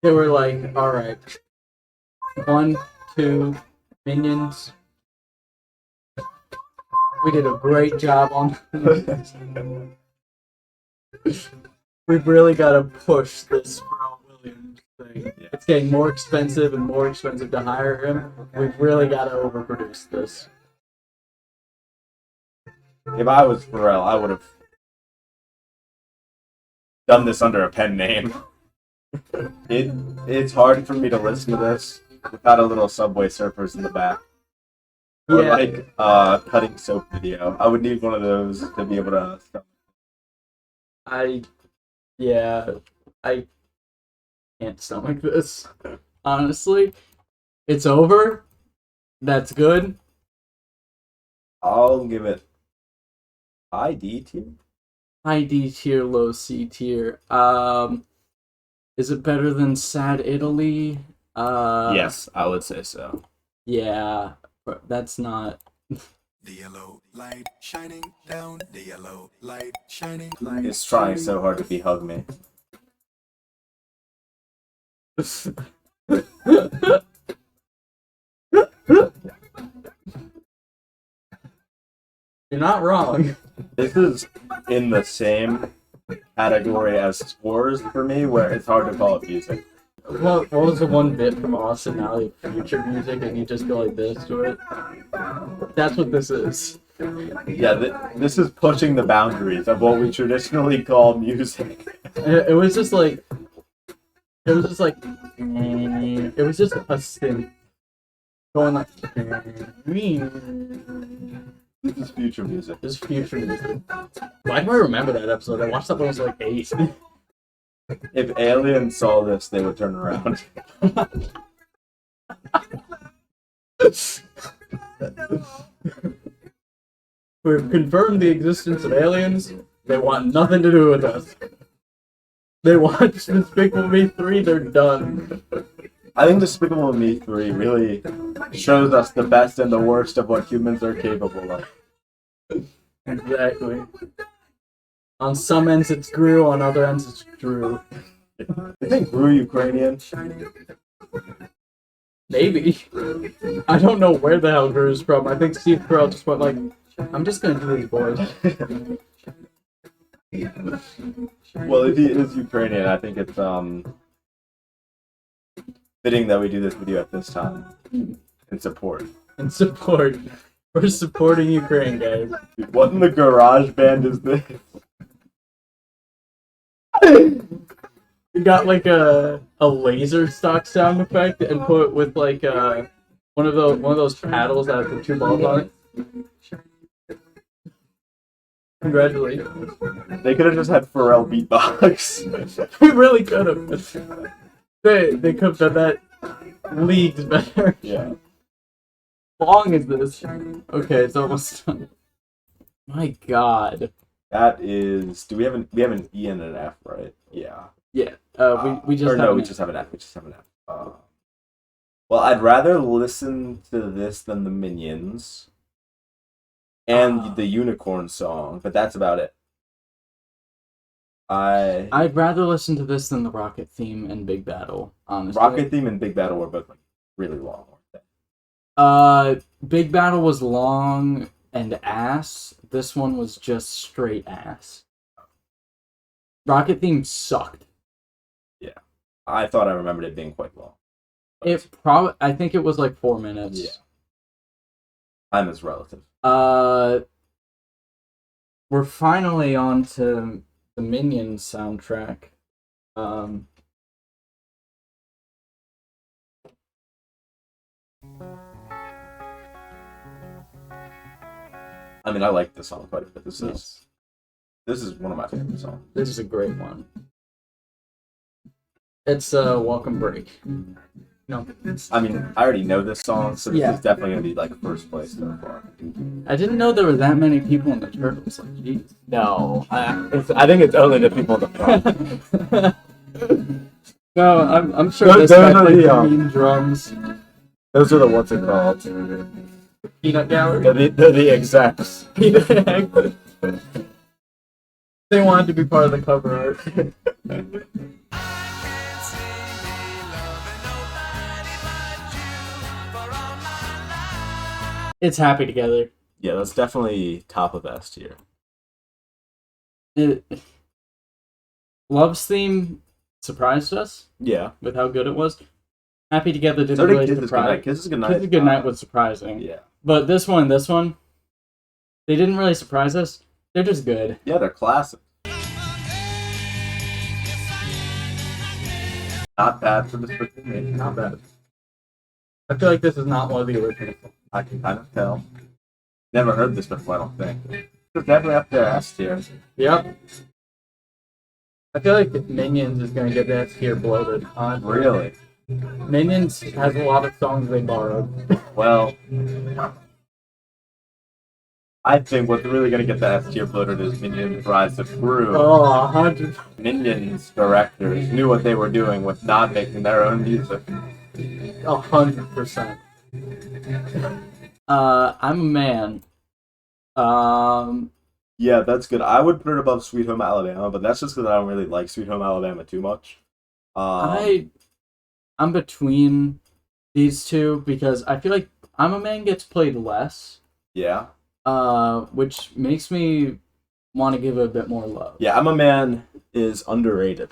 They were like, alright. 1, 2, Minions. We did a great job on We've really got to push this Pharrell Williams thing. Yeah. It's getting more expensive and more expensive to hire him. We've really got to overproduce this. If I was Pharrell, I would have done this under a pen name. It's hard for me to listen to this without a little Subway Surfers in the back. Or cutting soap video. I would need one of those to be able to. I can't stomach this. Honestly, it's over. That's good. I'll give it high D tier. High D tier, low C tier. Is it better than Sad Italy? Yes, I would say so. Yeah, but that's not. The yellow light shining down, the yellow light shining. It's trying so hard to be Hug Me. You're not wrong. This is in the same category as scores for me, where it's hard to call it music. What was the one bit from Austin Alley future music and you just go like this to it? That's what this is. Yeah, this is pushing the boundaries of what we traditionally call music. It was just like it was just a synth going like This is future music. This is future music. Why do I remember that episode? I watched that when I was like 8. If aliens saw this, they would turn around. We've confirmed the existence of aliens. They want nothing to do with us. They watch Despicable Me 3, they're done. I think Despicable Me 3 really shows us the best and the worst of what humans are capable of. Exactly. On some ends it's Gru, on other ends it's Drew. You think Gru Ukrainian? Maybe. I don't know where the hell Gru's from. I think Steve Carell just went like, I'm just gonna do these boys. Well, if he is Ukrainian, I think it's fitting that we do this video at this time in support. In support. We're supporting Ukraine, guys. Dude, what in the garage band is this? We got like a laser stock sound effect and put with like one of those paddles that have the 2 balls on it. Congratulations. They could have just had Pharrell beatbox. We really could have. They could have done that leagues better. Yeah. How long is this? Okay, it's almost done. My God. That is. We have an E and an F, right? Yeah. Yeah. We just or have no, we just have an F. We just have an F. Well, I'd rather listen to this than the Minions and the Unicorn song, but that's about it. I'd rather listen to this than the Rocket theme and Big Battle, honestly. Rocket theme and Big Battle were both like really long, weren't they? Big Battle was long and ass. This one was just straight ass. Rocket theme sucked. Yeah. I thought I remembered it being quite long. I think it was like 4 minutes. Yeah. Time is relative. We're finally on to the Minion soundtrack. I mean, I like this song quite a bit. This is one of my favorite songs. This is a great one. It's Welcome Break. No. I mean, I already know this song, so this is definitely gonna be like first place so far. I didn't know there were that many people in the Turtles. Like, geez. No, I think it's only the people in the front. No, I'm sure Those this guy are played the, the mean drums. Those are the what's it called? Peanut Gallery. They're the execs. They wanted to be part of the cover art. It's Happy Together. Yeah, that's definitely top of S tier. Love's theme surprised us. Yeah. With how good it was. Happy Together didn't So really Kiss is surprise. Kiss is Goodnight. Kiss is Goodnight was surprising. Yeah. But this one, they didn't really surprise us. They're just good. Yeah, they're classic. Not bad for Despicable Me. Not bad. I feel like this is not one of the originals. I can kind of tell. Never heard this before, I don't think. It's definitely up there S tier. Yep. I feel like Minions is gonna get that tier bloated. Really? Minions has a lot of songs they borrowed. Well, I think what's really gonna get that S tier bloated is Minions Rise of Gru. Oh, 100. Minions directors knew what they were doing with not making their own music. 100%. I'm a man. Yeah, that's good. I would put it above Sweet Home Alabama, but that's just because I don't really like Sweet Home Alabama too much. I'm between these two because I feel like I'm a Man gets played less. Yeah. Which makes me want to give it a bit more love. Yeah, I'm a Man is underrated.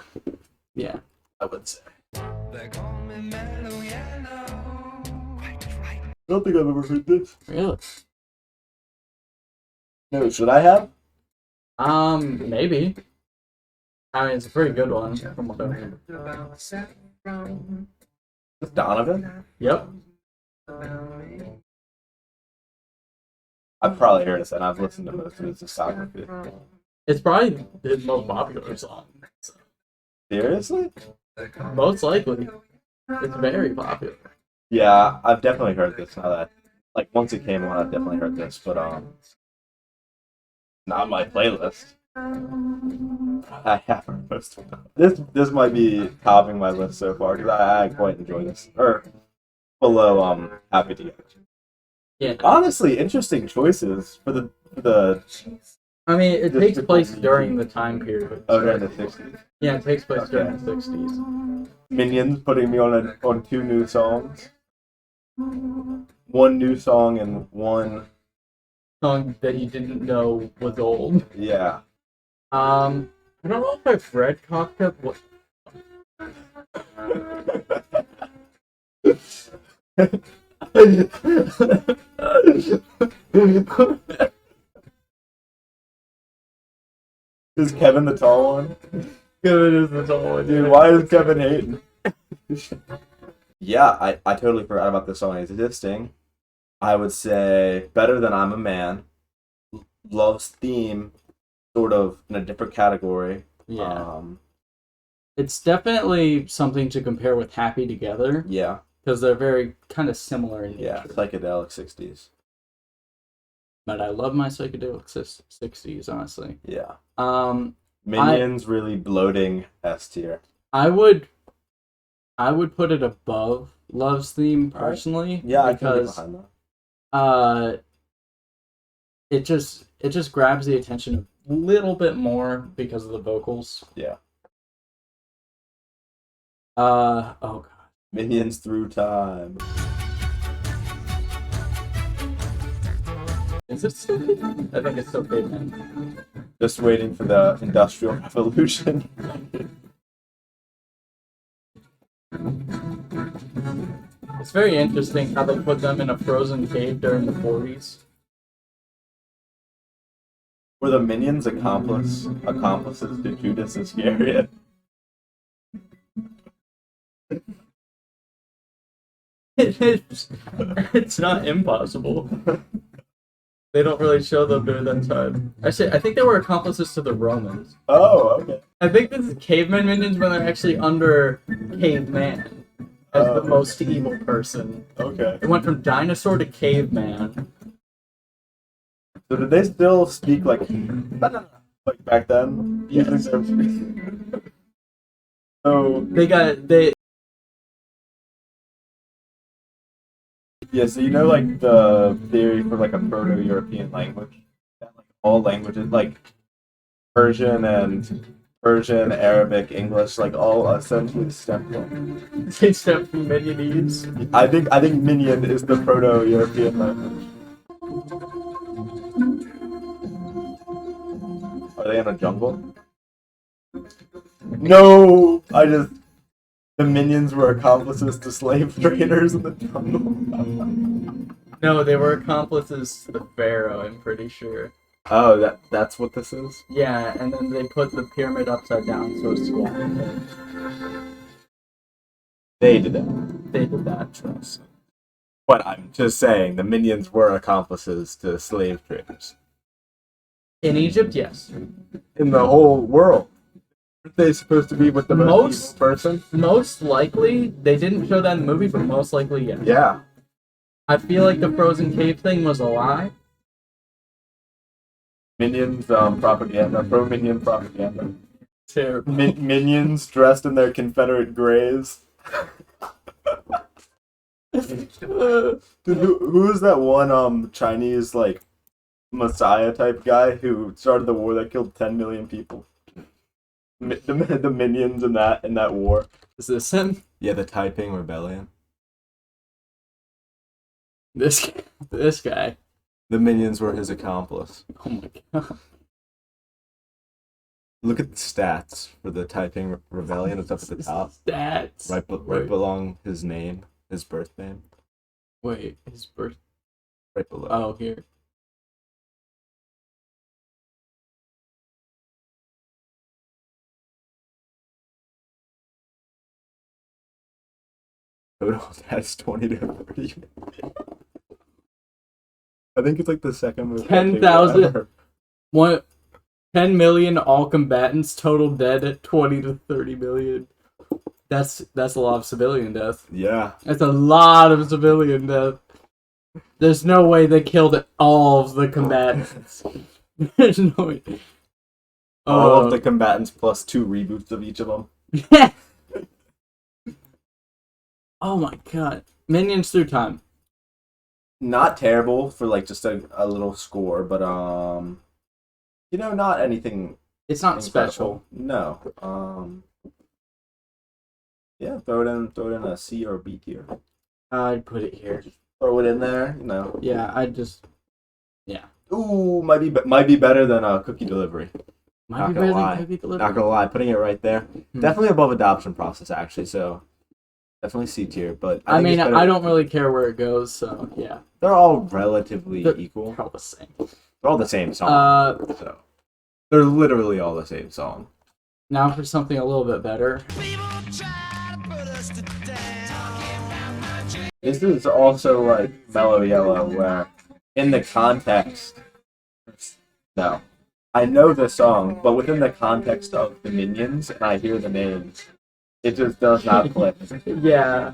Yeah, I would say. They call me Mellow Yellow. I don't think I've ever heard this. really. No, should I have? Maybe. I mean, it's a pretty good one from what I remember. With Donovan? Yep. I've probably heard it, and I've listened to most of his discography. It's probably his most popular song. Seriously? Most likely. It's very popular. Yeah, I've definitely heard this now that, like, once it came on, I've definitely heard this, but, not my playlist. I haven't heard most of them. This might be topping my list so far, because I quite enjoy this. Or, below, Happy Together. Yeah. Honestly, interesting choices for the I mean, it takes Despicable place Me. during the time period. oh, during the 60s. Yeah, it takes place Okay. during the 60s. Minions putting me on 2 new songs. 1 new song and 1 Song that you didn't know was old. yeah. I don't know if I've read Kafka. What? Is Kevin the tall one? Kevin is the tall one. Dude, why is Kevin hating? Yeah, I totally forgot about this song existing. I would say better than I'm a Man. Love's Theme, sort of in a different category. Yeah. It's definitely something to compare with Happy Together. Yeah. Because they're very kind of similar in nature. Yeah, psychedelic 60s. But I love my psychedelic 60s, honestly. Yeah. Minions really bloating S tier. I would put it above Love's Theme personally. Yeah, because I can get behind that. it just grabs the attention a little bit more because of the vocals. Yeah. Oh god. Minions Through Time. Is it still Caveman? I think it's still Caveman. Just waiting for the Industrial Revolution. It's very interesting how they put them in a frozen cave during the 40s. Were the Minions accomplices to Judas Iscariot? It's not impossible. They don't really show them during that time. Actually, I think they were accomplices to the Romans. Oh, okay. I think this is caveman minions when they're actually under caveman as the most evil person. Okay. It went from dinosaur to caveman. So did they still speak like back then? Yes. So They yeah, so you know like the theory for like a Proto-European language? That, like, all languages like Persian, Arabic, English, like all essentially stem from. they step from Minionese. I think Minion is the Proto-European language. Are they in a jungle? No! The Minions were accomplices to slave traders in the jungle. No, they were accomplices to the Pharaoh, I'm pretty sure. Oh, that's what this is? Yeah, and then they put the pyramid upside down so it's squatted. They did that. They did that. Trust. But I'm just saying, the Minions were accomplices to slave traders. In Egypt, yes. In the whole world. Aren't they supposed to be with the most evil person? Most likely, they didn't show that in the movie, but most likely, yes. Yeah. I feel like the frozen cave thing was a lie. Minions propaganda, pro-Minion propaganda. Terrible. Minions dressed in their Confederate greys. Dude, who is that one Chinese like Messiah type guy who started the war that killed 10 million people? The Minions in that war. Is this him? Yeah, the Taiping Rebellion. This guy. The Minions were his accomplice. Oh my god. Look at the stats for the Taiping Rebellion. It's up at the top. Stats. Right below his name, his birth name. Wait, his birth. Right below. Oh, here. Total stats 20 to 30. I think it's like the second most 10,000 ever. 10 million all combatants, total dead at 20 to 30 million. That's a lot of civilian death. Yeah. That's a lot of civilian death. There's no way they killed all of the combatants. There's no way. All of the combatants plus 2 reboots of each of them. Oh my god. Minions through time. Not terrible for like just a little score, but not anything. It's not incredible. special. No. Yeah, throw it in a C or B tier. I'd put it here. Throw it in there, Yeah, yeah. Ooh, might be better than Cookie Delivery. Might be better than Cookie Delivery. Not gonna lie, putting it right there. Definitely above Adoption Process, actually. So definitely C tier. But I mean, I don't really care where it goes. So yeah, they're all relatively equal. They're all the same. They're all the same song. So they're literally all the same song. Now for something a little bit better. This is also like Mellow Yellow, where in the context, no, I know the song, but within the context of the Minions, and I hear the names, it just does not click. Yeah.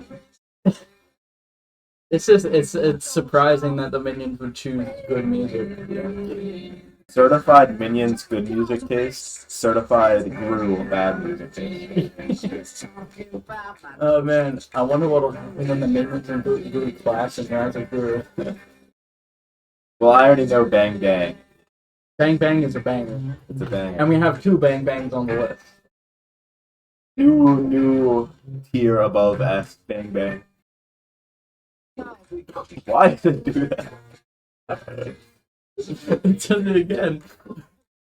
It's surprising that the Minions would choose good music. Certified Minions good music taste, certified Gru bad music taste. Oh man, I wonder what'll happen when the Minions and Gru clash and Rise of Gru. Well, I already know Bang Bang. Bang Bang is a banger. It's a banger. And we have 2 Bang Bangs on the list. New tier above S, Bang Bang. Why did it do that? It does it again.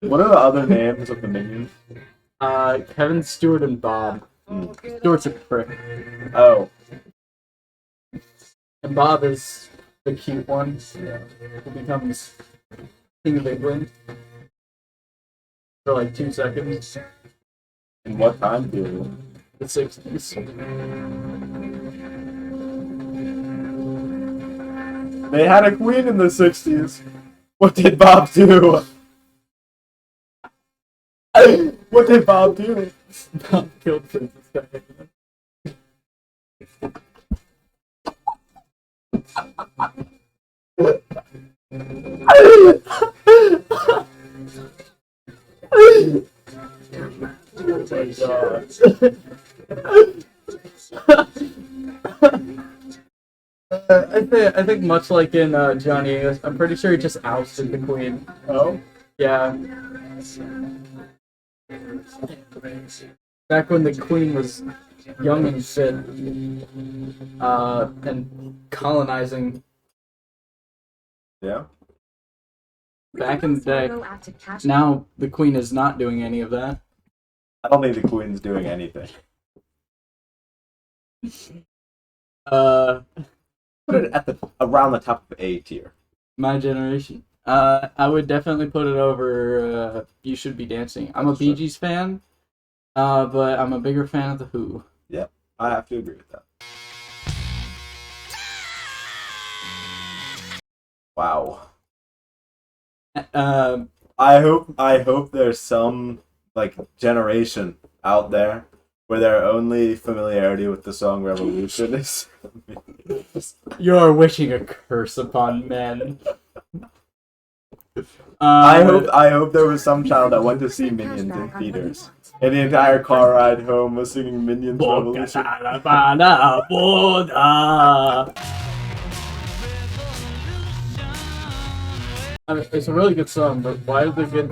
What are the other names of the Minions? Kevin, Stewart, and Bob. Stewart's a prick. Oh. And Bob is the cute one. Who becomes King of England. For like 2 seconds. In what time period? The 60s. They had a queen in the 60s. What did Bob do? What did Bob do? Bob killed Princess Diana. I think much like in Johnny English, I'm pretty sure he just ousted the queen. Oh? Yeah. Back when the queen was young and fit, and colonizing. Yeah. Back in the day. Now the queen is not doing any of that. I don't think the queen's doing anything. Put it at around the top of A tier. My generation. I would definitely put it over You Should Be Dancing. I'm a Bee Gees fan, but I'm a bigger fan of The Who. Yep, I have to agree with that. Wow. I hope there's some like generation out there where their only familiarity with the song Revolution is. You're wishing a curse upon men. I hope there was some child that went to see Minions in theaters, and the entire car ride home was singing Minions Revolution. I mean, it's a really good song, but why did they get...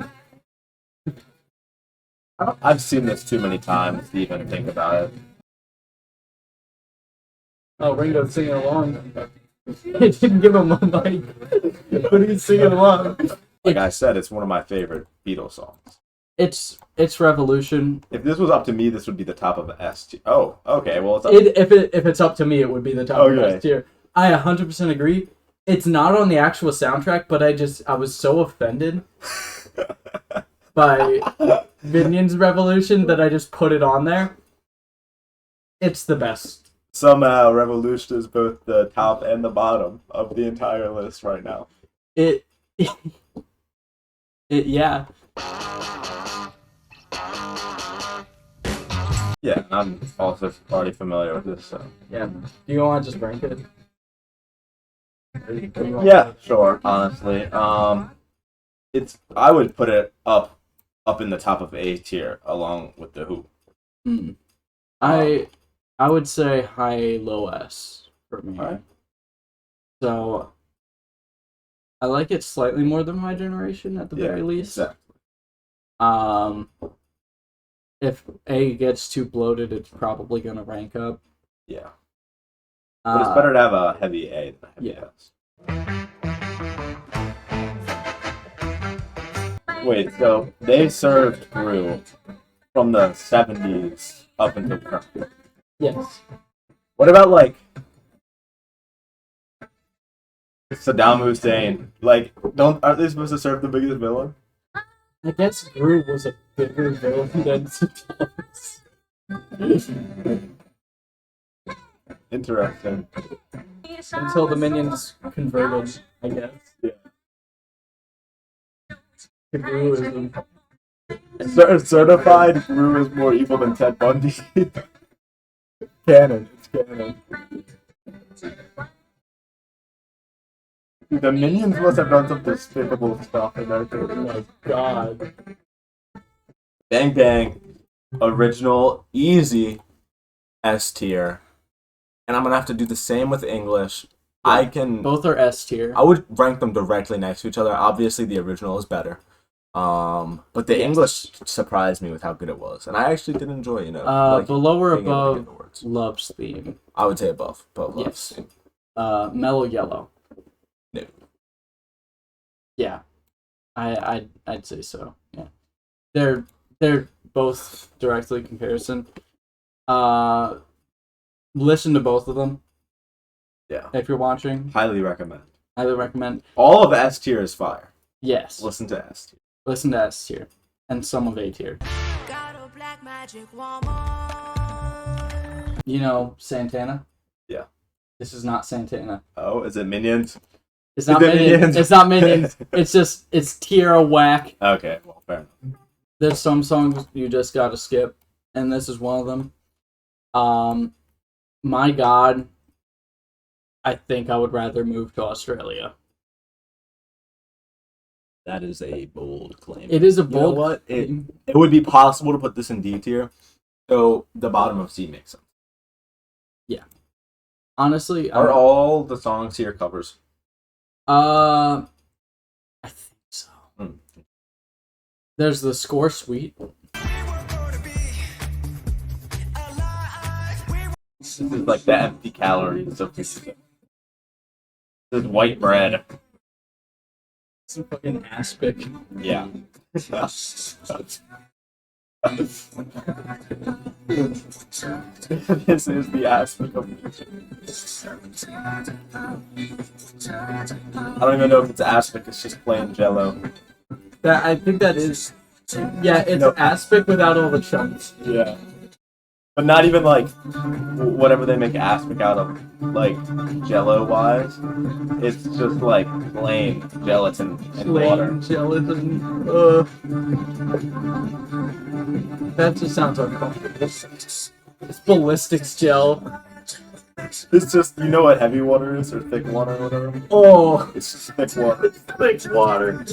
I've seen this too many times to even think about it. Oh, Ringo's singing along. They didn't give him a mic, but he's singing along. Like I said, it's one of my favorite Beatles songs. It's Revolution. If this was up to me, this would be the top of the S tier. Oh, okay. Well, it's up if it's up to me, it would be the top of the S tier. I 100% agree. It's not on the actual soundtrack, but I was so offended by Minions Revolution that I just put it on there. It's the best. Somehow, Revolution is both the top and the bottom of the entire list right now. It, yeah. Yeah, I'm also already familiar with this. So. Yeah. Do you want to just rank it? Yeah, sure. Honestly, I would put it up in the top of A tier along with the Who. Hmm. I would say high, low S for me. Alright. So I like it slightly more than My Generation at the very least. Exactly. If A gets too bloated, it's probably gonna rank up. Yeah. But it's better to have a heavy A than a heavy S. Wait, so they served Gru from the 70s up until current. Yes. What about, like, Saddam Hussein? Like, aren't they supposed to serve the biggest villain? I guess Gru was a bigger villain than Saddam's. Interesting. Until the minions converted, I guess. Yeah. To Gruism. Certified Gru is more evil than Ted Bundy. Canon. It's canon. The minions must have done some despicable stuff in there too. Oh my god. Bang Bang, original, easy, S tier. And I'm gonna have to do the same with English. Yeah, both are S tier. I would rank them directly next to each other. Obviously, the original is better. But the English surprised me with how good it was, and I actually did enjoy. Below or being able to above get the words. Love's Theme. I would say above, but Love's Yes. Theme. Mellow Yellow. No. Yeah, I'd say so. Yeah, they're both directly comparison. Listen to both of them. Yeah. If you're watching, Highly recommend. highly recommend. All of S tier is fire. Yes, Listen to S tier. listen to S tier and some of A tier. You know Santana? Yeah. This is not Santana. Oh, is it Minions? It's not Is it Minions. Minions? It's not Minions. it's tier whack. Okay, well, fair enough. There's some songs you just gotta skip, and this is one of them. My God, I think I would rather move to Australia. That is a bold claim. It is a You know bold. what? It would be possible to put this in D tier, so the bottom of C makes sense. Honestly, Are all the songs here covers? I think so. Hmm. There's the score suite. This is like the empty calories of this. This is white bread. Some fucking aspic. Yeah. This is the aspect of music. I don't even know if it's aspic, it's just plain jello. That I think that is. Yeah, it's Nope. aspic without all the chunks. Yeah. But not even like whatever they make aspic out of, like jello wise. It's just like plain gelatin and water. Plain gelatin. That just sounds uncomfortable. It's ballistics gel. It's just, you know what heavy water is, or thick water, or whatever? Oh, It's just thick water. thick water.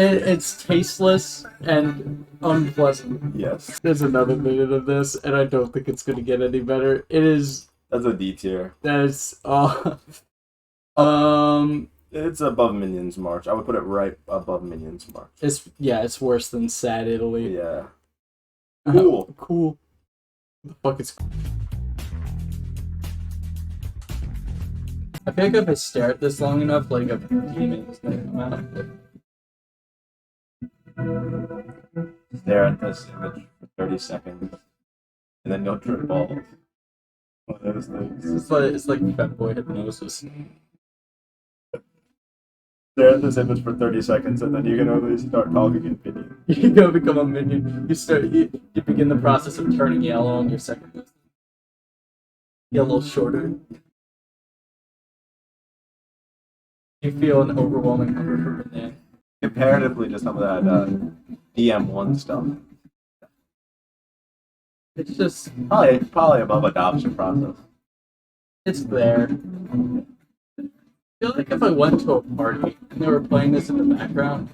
It's tasteless and unpleasant. Yes. There's another minute of this, and I don't think it's gonna get any better. It is. That's a D tier. That is. It's above Minions March. I would put it right above Minions March. It's worse than Sad Italy. Yeah. Cool. Cool. The fuck is. I feel like if I stare at this long enough, like a demon is gonna come out. Stare at this image for 30 seconds, and then go trip balls. One of those things. It's like fat boy hypnosis. Stare at this image for 30 seconds, and then you can only start talking in Minion. You go become a minion. You begin the process of turning yellow on your second list. Get a little shorter. You feel an overwhelming hunger for banana. Comparatively to some of that DM1 stuff. It's just, Probably above adoption process. it's there. I feel like if I went to a party and they were playing this in the background,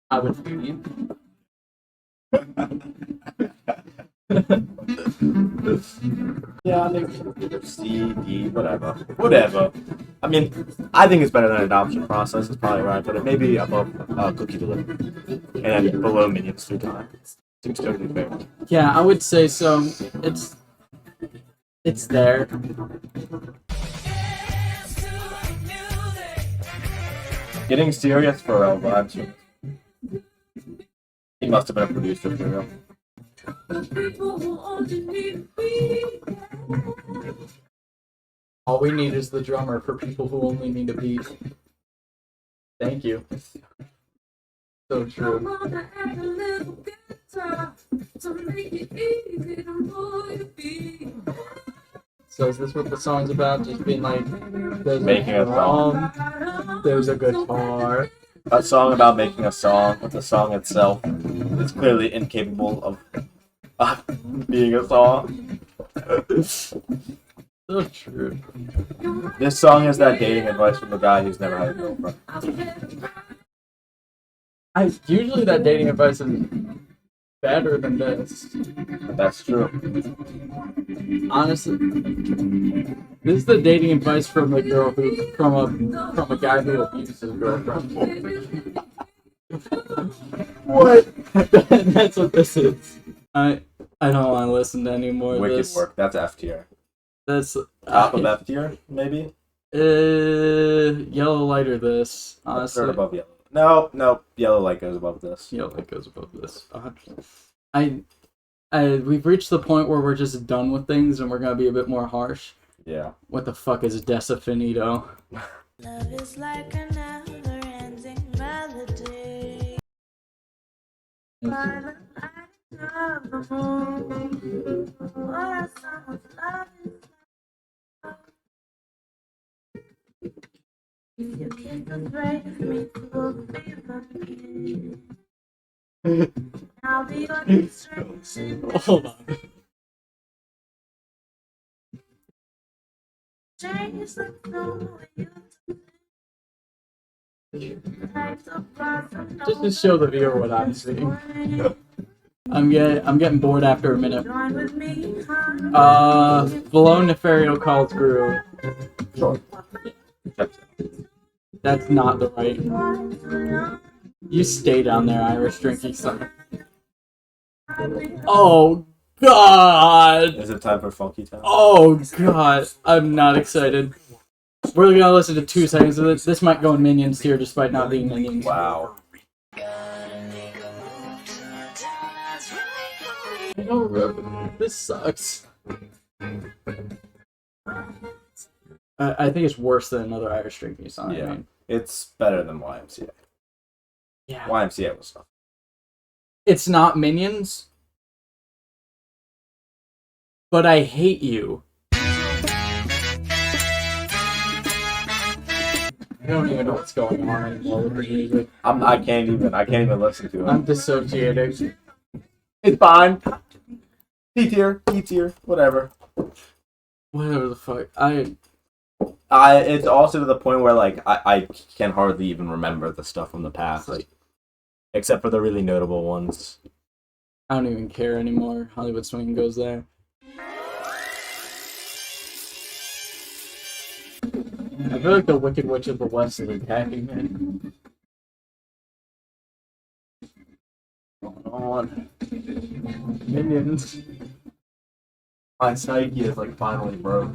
I would leave. Yeah, I think C, D, whatever. I mean, I think it's better than adoption process. Is probably right, but it may be above cookie delivery, and then below Minions 3 times. Seems totally fair. Yeah, I would say so. It's there. Getting serious for real vibes. He must have been a producer for real. All we need is the drummer for people who only need a beat. Thank you. So true. So is this what the song's about? Just being like, there's Making a song. There's a guitar. A song about making a song, but the song itself is clearly incapable of being a song. So true. This song is that dating advice from the guy who's never had a girlfriend. Usually that dating advice is better than this. That's true. Honestly, this is the dating advice from a girl who from a guy who abused his girlfriend. What? That's what this is. I don't want to listen to any more of Wicked this. work. That's F tier. That's Top of F tier, maybe? Yellow lighter this, honestly. Third above yellow. No, yellow light goes above this. Yellow light goes above this. We've reached the point where we're just done with things and we're gonna be a bit more harsh. Yeah. What the fuck is Desafinado? Love is like a never-ending melody. By the light of the moon, or someone's love is if you kisses raise me to believe me, I'll be your distraction. Hold on. Change the tone you types of blossom. Just to show the viewer what I'm seeing. I'm getting bored after a minute. Join with me, Below Nefario Calls Gru. Sure. That's not the right. You stay down there, Irish drinky son. Oh God! Is it time for Funkytown? Oh God! I'm not excited. We're gonna listen to 2 seconds of this. This might go in Minions tier despite not being Minions. Wow. This sucks. I think it's worse than another Irish drinking song. Yeah. I mean. It's better than Y.M.C.A. Yeah. Y.M.C.A. was tough. It's not Minions, but I hate you. I don't even know what's going on anymore with the music. I can't even listen to it. I'm dissociating. It's fine. D tier, E tier, whatever. Whatever the fuck. It's also to the point where like I can hardly even remember the stuff from the past, like except for the really notable ones. I don't even care anymore. Hollywood Swing goes there. I feel like the Wicked Witch of the West is attacking me. What's going on? Minions. My psyche is like finally broke.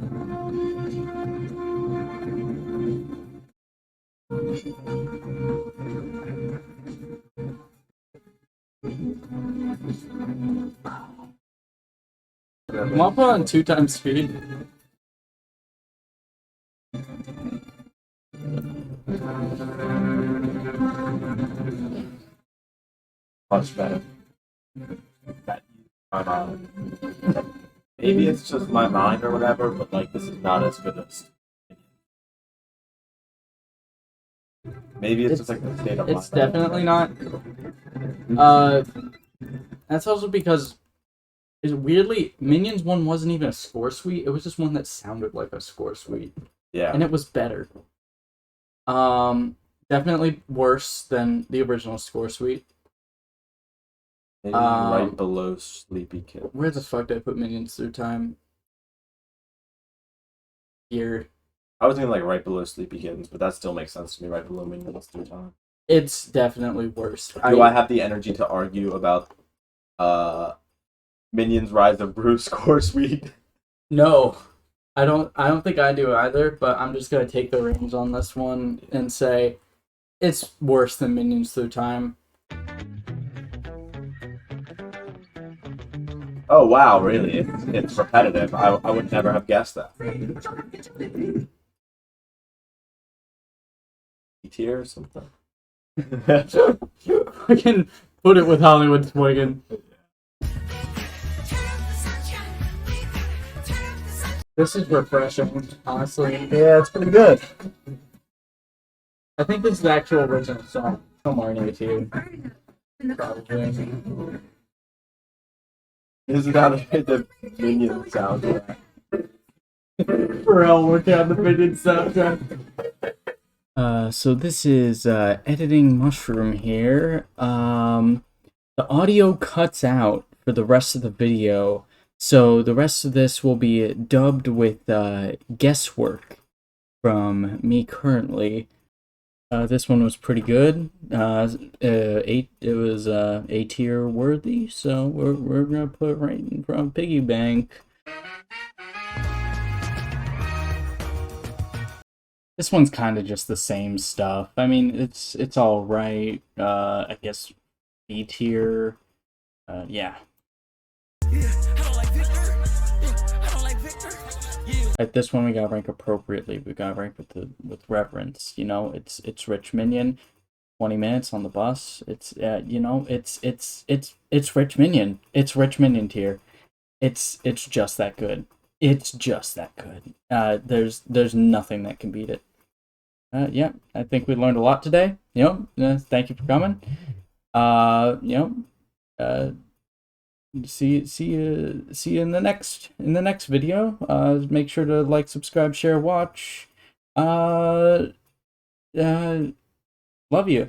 I'm up on 2 times speed. Much better. My mind. Maybe it's just my mind or whatever, but like this is not as good as Maybe it's just like the state of It's mind. definitely not. That's also because weirdly Minions one wasn't even a score suite. It was just one that sounded like a score suite, Yeah. and it was better. Definitely worse than the original score suite. Maybe right below Sleepy Kittens. Where the fuck did I put Minions Through Time? Here. I was thinking like right below Sleepy Kittens, but that still makes sense to me. Right below Minions Through Time. It's definitely worse. Do I have the energy to argue about Minions Rise of Gru score suite? No. I don't think I do either, but I'm just gonna take the reins on this one and say it's worse than Minions Through Time. Oh wow, really? It's repetitive. I would never have guessed that. Tier or something. I can put it with Hollywood swinging. This is refreshing, honestly. Yeah, it's pretty good. I think this is the actual original song. Somewhere in here too. Probably. This is how the Minion soundtrack. Pharrell working on the Minion soundtrack. So this is editing mushroom here. The audio cuts out for the rest of the video, so the rest of this will be dubbed with guesswork from me currently. This one was pretty good. It was A tier worthy, so we're gonna put right in front of Piggy Bank. This one's kind of just the same stuff. I mean, it's all right. I guess B tier. Yeah. At this one, we gotta rank appropriately. We gotta rank with reverence. You know, it's Rich Minion. 20 minutes on the bus. It's you know, it's Rich Minion. It's Rich Minion tier. It's just that good. It's just that good. There's nothing that can beat it. Yeah, I think we learned a lot today. You know, thank you for coming. You know, see you in the next video. Make sure to like, subscribe, share, watch. Love you.